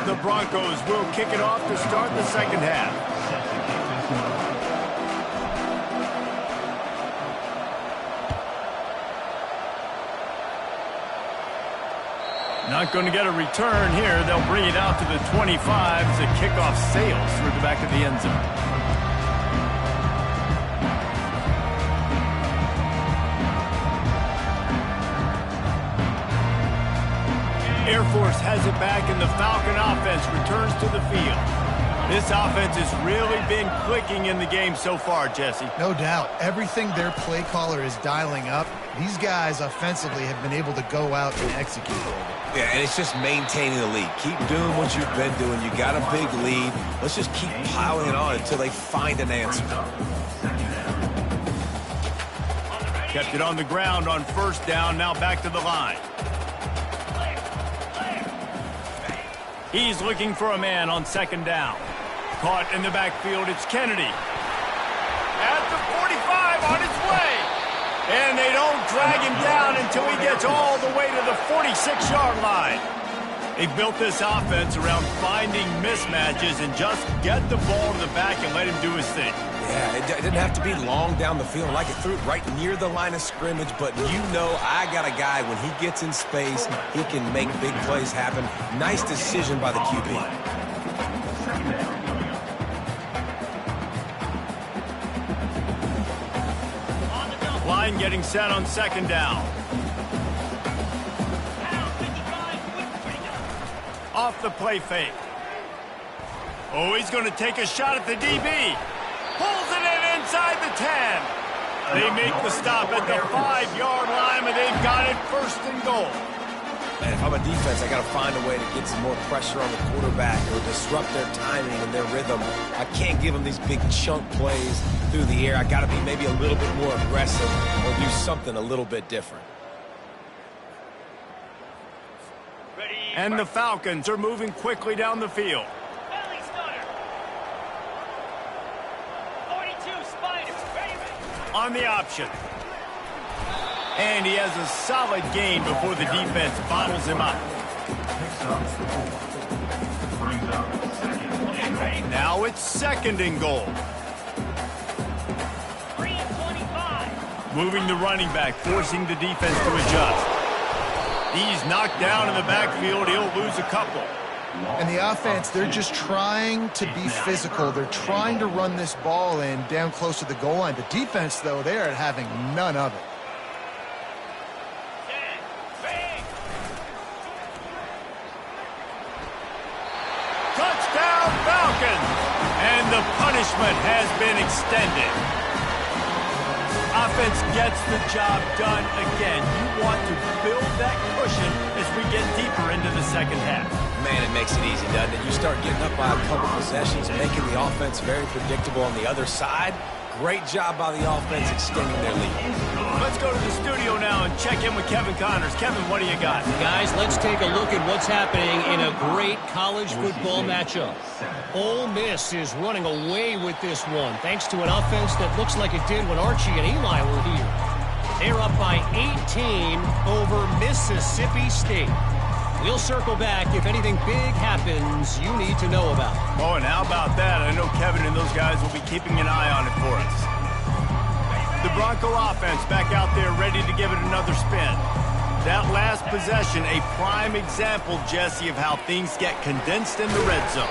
The Broncos will kick it off to start the second half. Not going to get a return here. They'll bring it out to the 25 as the kickoff sails through the back of the end zone. Air Force has it back, and the Falcon offense returns to the field. This offense has really been clicking in the game so far, Jesse. No doubt. Everything their play caller is dialing up, these guys offensively have been able to go out and execute. Yeah, and it's just maintaining the lead. Keep doing what you've been doing. You got a big lead. Let's just keep piling it on until they find an answer. Kept it on the ground on first down, now back to the line. He's looking for a man on second down. Caught in the backfield, it's Kennedy. At the 45, on his way. And they don't drag him down until he gets all the way to the 46-yard line. They built this offense around finding mismatches and just get the ball in the back and let him do his thing. Yeah, it didn't have to be long down the field. Like it threw it right near the line of scrimmage, but you know I got a guy, when he gets in space, he can make big plays happen. Nice decision by the QB. Line getting set on second down. Off the play fake. Oh, he's going to take a shot at the DB. Pulls it in inside the 10. They make the stop at the 5-yard line, but they've got it first and goal. And if I'm a defense, I got to find a way to get some more pressure on the quarterback or disrupt their timing and their rhythm. I can't give them these big chunk plays through the air. I got to be maybe a little bit more aggressive or do something a little bit different. And the Falcons are moving quickly down the field. Belly stunner. 42 Spiders. Ready. On the option. And he has a solid gain before the defense bottles him up. Now it's second and goal. 3 and 25. Moving the running back, forcing the defense to adjust. He's knocked down in the backfield. He'll lose a couple. And the offense, they're just trying to be physical. They're trying to run this ball in down close to the goal line. The defense, though, they are having none of it. Touchdown Falcons! And the punishment has been extended. Offense gets the job done again. You want to build that cushion as we get deeper into the second half. Man, it makes it easy, doesn't it? You start getting up by a couple possessions, making the offense very predictable on the other side. Great job by the offense extending their lead. Let's go to the studio now and check in with Kevin Connors. Kevin, what do you got? Guys, let's take a look at what's happening in a great college football matchup. Ole Miss is running away with this one, thanks to an offense that looks like it did when Archie and Eli were here. They're up by 18 over Mississippi State. We'll circle back if anything big happens you need to know about. Oh, and how about that? I know Kevin and those guys will be keeping an eye on it for us. The Bronco offense back out there ready to give it another spin. That last possession, a prime example, Jesse, of how things get condensed in the red zone.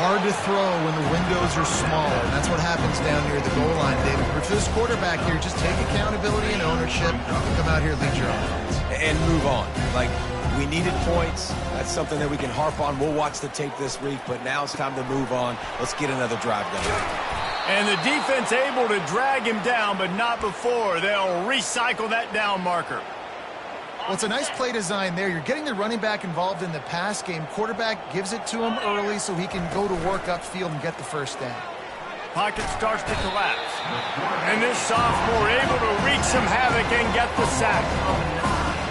Hard to throw when the windows are small, and that's what happens down near the goal line, David. For this quarterback here, just take accountability and ownership. Come out here, lead your offense. And move on. Like, we needed points. That's something that we can harp on. We'll watch the tape this week, but now it's time to move on. Let's get another drive done. And the defense able to drag him down, but not before. They'll recycle that down marker. Well, it's a nice play design there. You're getting the running back involved in the pass game. Quarterback gives it to him early so he can go to work upfield and get the first down. Pocket starts to collapse. And this sophomore able to wreak some havoc and get the sack.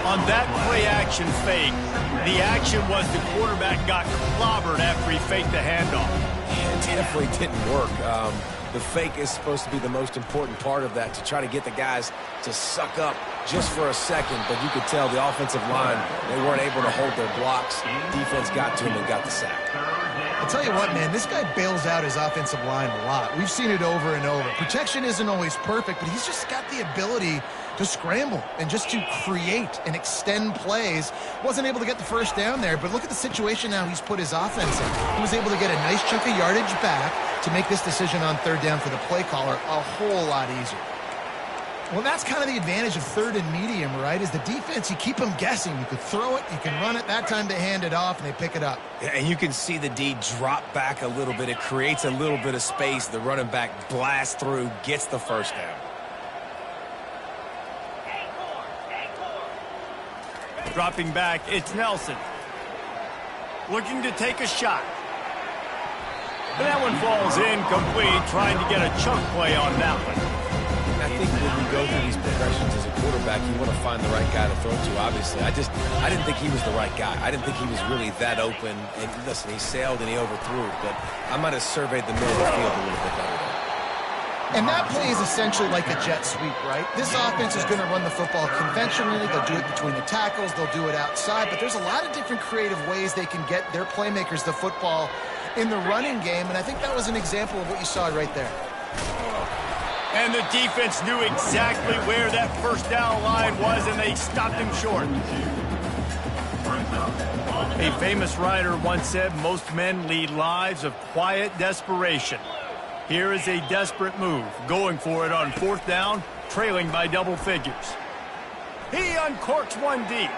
On that play-action fake, the action was the quarterback got clobbered after he faked the handoff. Yeah, it definitely didn't work. The fake is supposed to be the most important part of that, to try to get the guys to suck up just for a second. But you could tell the offensive line, they weren't able to hold their blocks. Defense got to him and got the sack. I'll tell you what, man, this guy bails out his offensive line a lot. We've seen it over and over. Protection isn't always perfect, but he's just got the ability to scramble and just to create and extend plays. Wasn't able to get the first down there, but look at the situation now he's put his offense in. He was able to get a nice chunk of yardage back to make this decision on third down for the play caller a whole lot easier. Well, that's kind of the advantage of third and medium, right? Is the defense, you keep them guessing. You can throw it, you can run it. That time they hand it off, and they pick it up. Yeah, and you can see the D drop back a little bit. It creates a little bit of space. The running back blasts through, gets the first down. Dropping back, it's Nelson. Looking to take a shot. And that one falls incomplete, trying to get a chunk play on that one. I think when you go through these progressions as a quarterback, you want to find the right guy to throw to, obviously. I didn't think he was the right guy. I didn't think he was really that open. And listen, he sailed and he overthrew, but I might have surveyed the middle of the field a little bit better there. And that play is essentially like a jet sweep, right? This offense is going to run the football conventionally. They'll do it between the tackles. They'll do it outside. But there's a lot of different creative ways they can get their playmakers the football in the running game. And I think that was an example of what you saw right there. And the defense knew exactly where that first down line was, and they stopped him short. A famous writer once said, most men lead lives of quiet desperation. Here is a desperate move, going for it on fourth down, trailing by double figures. He uncorks one deep.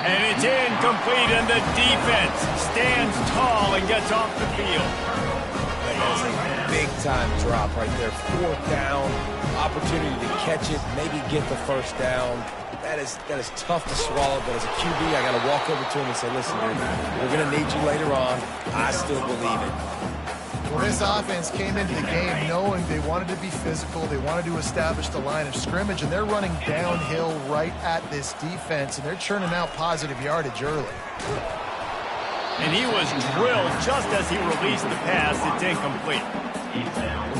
And it's incomplete, and the defense stands tall and gets off the field. That is a big-time drop right there. Fourth down, opportunity to catch it, maybe get the first down. That is tough to swallow, but as a QB, I got to walk over to him and say, listen, dude, we're going to need you later on. I still believe it. Well, this offense came into the game knowing they wanted to be physical. They wanted to establish the line of scrimmage, and they're running downhill right at this defense, and they're churning out positive yardage early. And he was drilled just as he released the pass. It's incomplete. He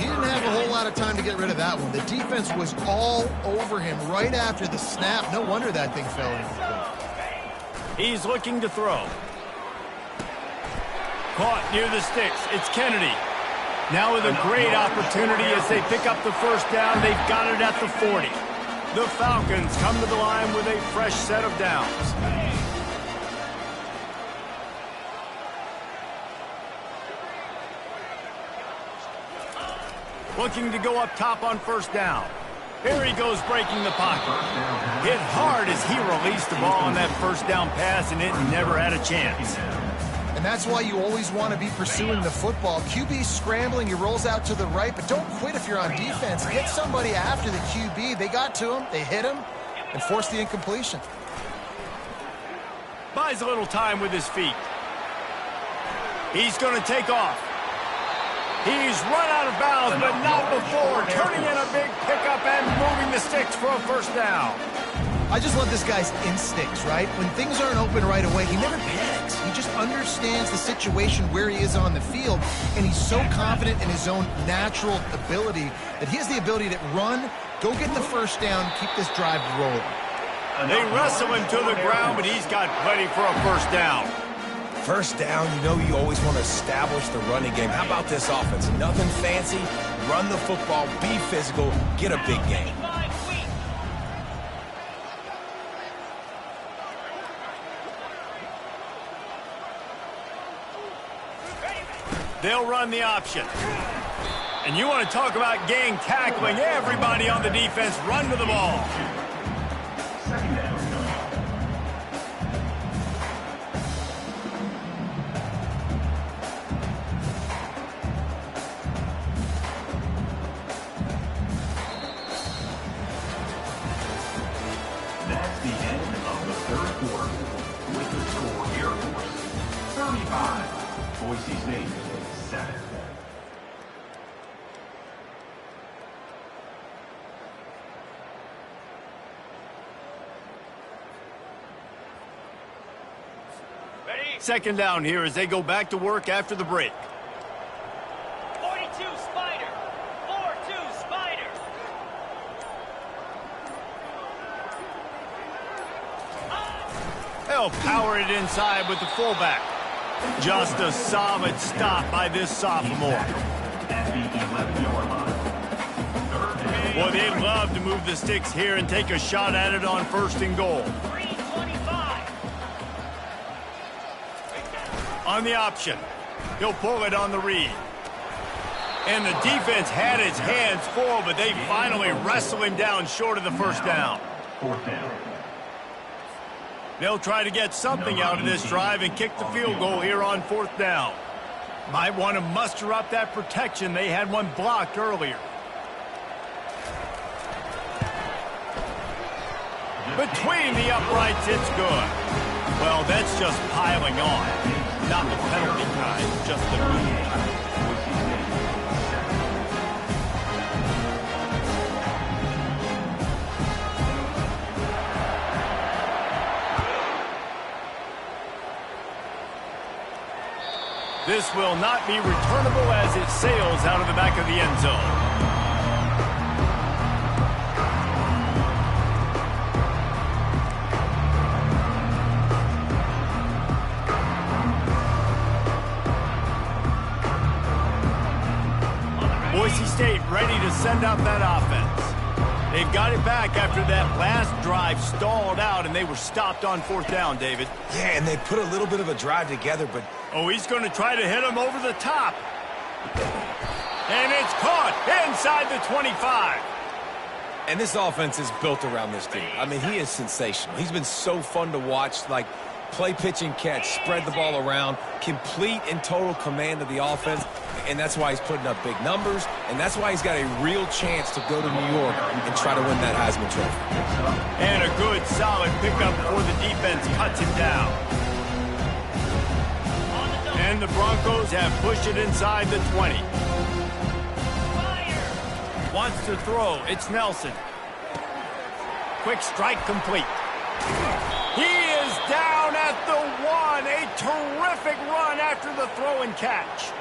didn't have a whole lot of time to get rid of that one. The defense was all over him right after the snap. No wonder that thing fell incomplete. He's looking to throw. Caught near the sticks. It's Kennedy. Now with a great opportunity as they pick up the first down. They've got it at the 40. The Falcons come to the line with a fresh set of downs. Looking to go up top on first down. Here he goes breaking the pocket. Hit hard as he released the ball on that first down pass, and it never had a chance. And that's why you always want to be pursuing the football. QB scrambling, he rolls out to the right, but don't quit if you're on defense. Get somebody after the QB. They got to him, they hit him, and forced the incompletion. Buys a little time with his feet. He's going to take off. He's run out of bounds, but not before turning in a big pickup and moving the sticks for a first down. I just love this guy's instincts, right? When things aren't open right away, he never panics. He just understands the situation where he is on the field, and he's so confident in his own natural ability that he has the ability to run, go get the first down, keep this drive rolling. They wrestle him to the ground, but he's got plenty for a first down. First down, you know you always want to establish the running game. How about this offense? Nothing fancy. Run the football, be physical, get a big game. They'll run the option. And you want to talk about gang tackling. Everybody on the defense run to the ball. That's the end of the third quarter. With the score, Air Force 35. Boise State 7. Ready? Second down here as they go back to work after the break. 42 Spider. 4-2 Spider. They'll power it inside with the fullback. Just a solid stop by this sophomore. At the 11-yard line. Boy, they'd love to move the sticks here and take a shot at it on first and goal. 325. On the option. He'll pull it on the read. And the defense had its hands full, but they finally wrestle him down short of the first down. Fourth down. They'll try to get something out of this drive and kick the field goal here on fourth down. Might want to muster up that protection. They had one blocked earlier. Between the uprights, it's good. Well, that's just piling on. Not the penalty kind, just the move. This will not be returnable as it sails out of the back of the end zone. Boise State ready to send out that offense. They've got it back after that last drive stalled out, and they were stopped on 4th down, David. Yeah, and they put a little bit of a drive together, but... Oh, he's going to try to hit him over the top. And it's caught inside the 25. And this offense is built around this dude. I mean, he is sensational. He's been so fun to watch, like play, pitch, and catch, spread the ball around, complete and total command of the offense. And that's why he's putting up big numbers, and that's why he's got a real chance to go to New York and try to win that Heisman Trophy. And a good, solid pickup before the defense cuts him down. And the Broncos have pushed it inside the 20. Wants to throw. It's Nelson. Quick strike complete. He is down at the 1. A terrific run after the throw and catch.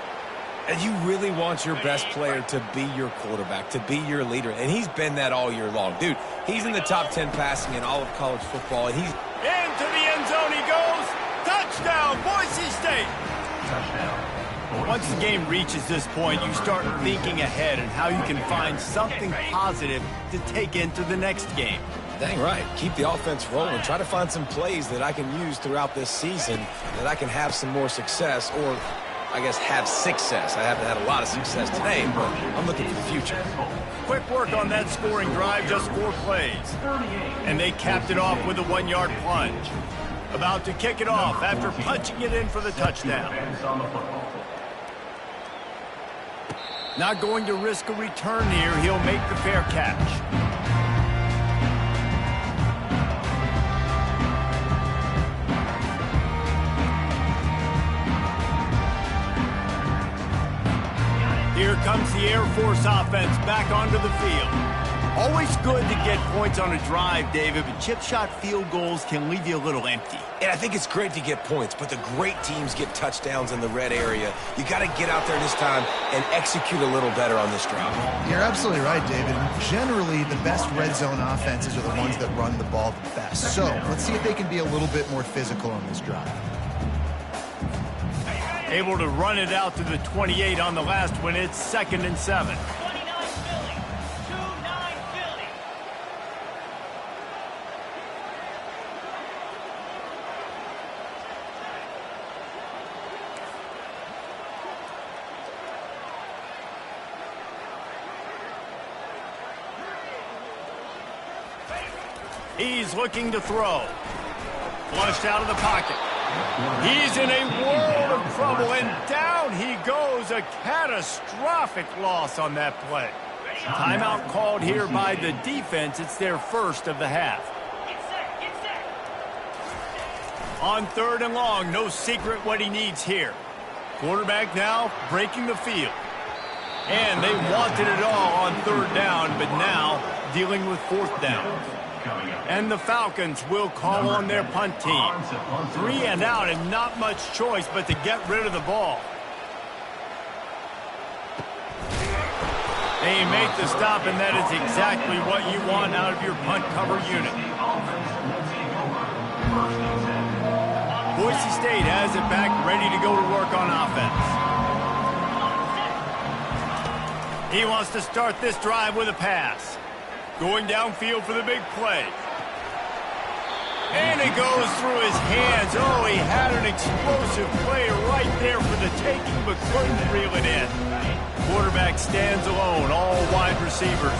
And you really want your best player to be your quarterback, to be your leader. And he's been that all year long. Dude, he's in the top 10 passing in all of college football. And he's... Into the end zone he goes. Touchdown, Boise State. Once the game reaches this point, you start thinking ahead and how you can find something positive to take into the next game. Dang right. Keep the offense rolling. Try to find some plays that I can use throughout this season that I can have some more success, or I guess have success. I haven't had a lot of success today, but I'm looking for the future. Quick work on that scoring drive, just 4 plays. And they capped it off with a 1-yard plunge. About to kick it off after punching it in for the touchdown. Not going to risk a return here. He'll make the fair catch. Here comes the Air Force offense back onto the field. Always good to get points on a drive, David, but chip shot field goals can leave you a little empty. And I think it's great to get points, but the great teams get touchdowns in the red area. You got to get out there this time and execute a little better on this drive. You're absolutely right, David. Generally, the best red zone offenses are the ones that run the ball the best. So let's see if they can be a little bit more physical on this drive. Able to run it out to the 28 on the last one. It's 2nd and 7. 29 Philly. 2-9 Philly. He's looking to throw. Flushed out of the pocket. He's in a world of trouble, and down he goes. A catastrophic loss on that play. Timeout called here by the defense. It's their first of the half. On 3rd and long, no secret what he needs here. Quarterback now breaking the field. And they wanted it all on 3rd down, but now dealing with 4th down. And the Falcons will call on their punt team. 3 and out, and not much choice but to get rid of the ball. They make the stop, and that is exactly what you want out of your punt cover unit. Boise State has it back, ready to go to work on offense. He wants to start this drive with a pass. Going downfield for the big play. And it goes through his hands. Oh, he had an explosive play right there for the taking, but couldn't reel it in. Quarterback stands alone, all wide receivers.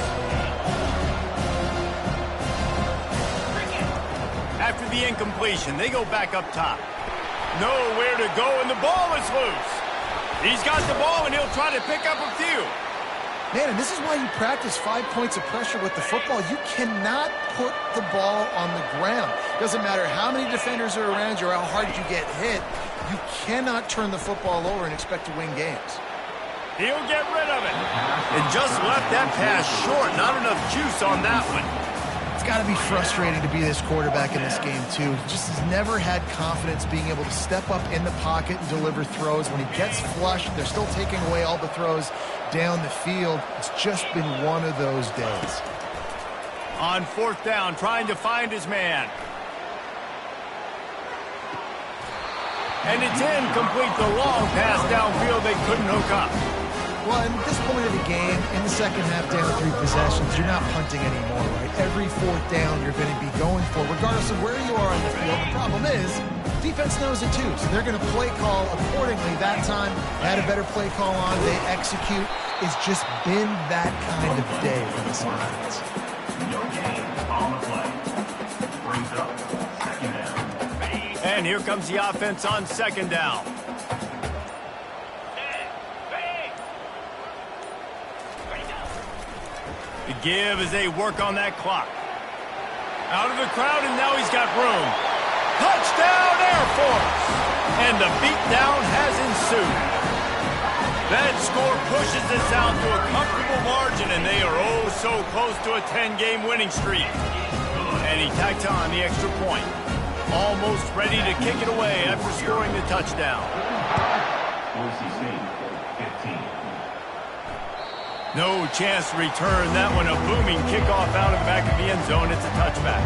After the incompletion, they go back up top. Nowhere to go, and the ball is loose. He's got the ball, and he'll try to pick up a few. Man, and this is why you practice 5 points of pressure with the football. You cannot put the ball on the ground. Doesn't matter how many defenders are around you or how hard you get hit. You cannot turn the football over and expect to win games. He'll get rid of it. And just left that pass short. Not enough juice on that one. It's got to be frustrating to be this quarterback in this game, too. He just has never had confidence being able to step up in the pocket and deliver throws. When he gets flushed, they're still taking away all the throws down the field. It's just been one of those days. On fourth down, trying to find his man. And it's incomplete. The long pass downfield they couldn't hook up. Well, at this point of the game, in the second half, down 3 possessions, you're not punting anymore, right? Every fourth down you're going to be going for, regardless of where you are on the field. The problem is, defense knows it too, so they're going to play call accordingly. That time, they had a better play call on. They execute. It's just been that kind of day for this offense. No gain on the play. Brings up second down. And here comes the offense on second down. The give as they work on that clock. Out of the crowd, and now he's got room. Touchdown, Air Force! And the beatdown has ensued. That score pushes this out to a comfortable margin, and they are oh so close to a 10-game winning streak. And he tacks on the extra point. Almost ready to kick it away after scoring the touchdown. Boise State, 15. No chance to return that one. A booming kickoff out of the back of the end zone. It's a touchback.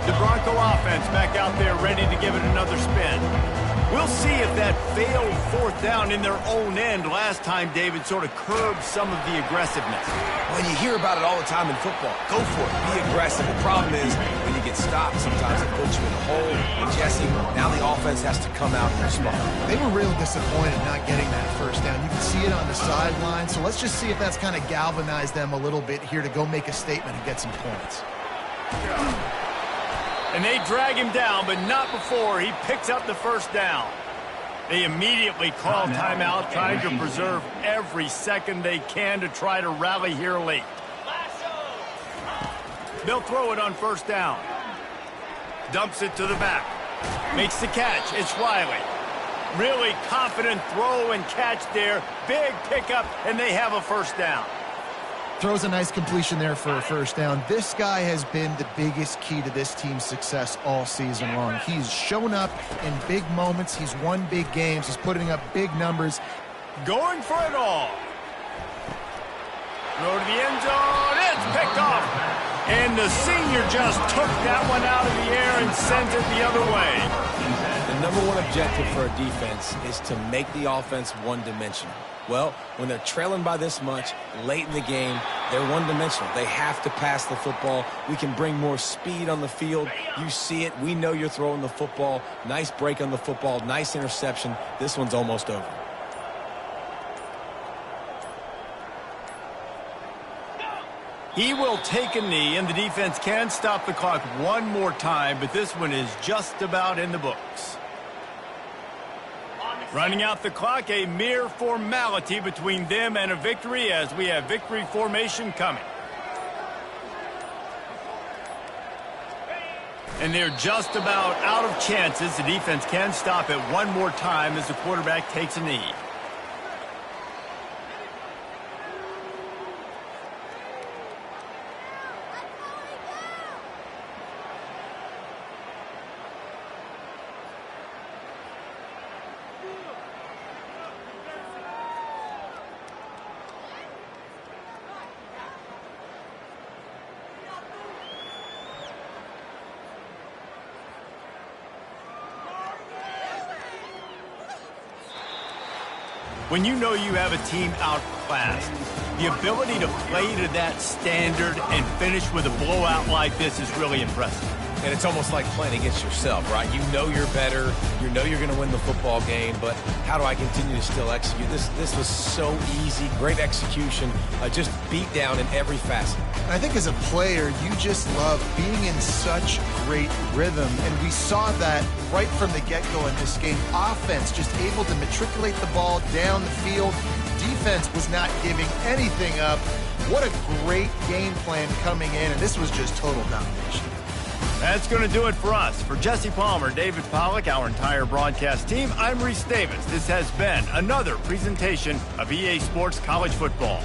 The Bronco offense back out there ready to give it another spin. We'll see if that failed fourth down in their own end last time, David, sort of curbed some of the aggressiveness. Well, you hear about it all the time in football. Go for it. Be aggressive. The problem is when you get stopped, sometimes it puts you in a hole. And Jesse, now the offense has to come out and respond. They were real disappointed not getting that first down. You can see it on the sideline. So let's just see if that's kind of galvanized them a little bit here to go make a statement and get some points. And they drag him down, but not before he picks up the first down. They immediately call timeout, trying to preserve every second they can to try to rally here late. They'll throw it on first down. Dumps it to the back. Makes the catch. It's Riley. Really confident throw and catch there. Big pickup, and they have a first down. Throws a nice completion there for a first down. This guy has been the biggest key to this team's success all season long. He's shown up in big moments. He's won big games. He's putting up big numbers. Going for it all. Throw to the end zone. It's picked off. And the senior just took that one out of the air and sent it the other way. The number one objective for a defense is to make the offense one-dimensional. Well, when they're trailing by this much late in the game, they're one-dimensional. They have to pass the football. We can bring more speed on the field. You see it. We know you're throwing the football. Nice break on the football. Nice interception. This one's almost over. He will take a knee, and the defense can stop the clock one more time, but this one is just about in the books. Running out the clock, a mere formality between them and a victory as we have victory formation coming. And they're just about out of chances. The defense can stop it one more time as the quarterback takes a knee. When you know you have a team outclassed, the ability to play to that standard and finish with a blowout like this is really impressive. And it's almost like playing against yourself, right? You know you're better. You know you're going to win the football game, but how do I continue to still execute? This was so easy. Great execution. Just beat down in every facet. I think as a player, you just love being in such great rhythm, and we saw that right from the get-go in this game. Offense just able to matriculate the ball down the field. Defense was not giving anything up. What a great game plan coming in, and this was just total domination. That's going to do it for us. For Jesse Palmer, David Pollack, our entire broadcast team, I'm Reese Davis. This has been another presentation of EA Sports College Football.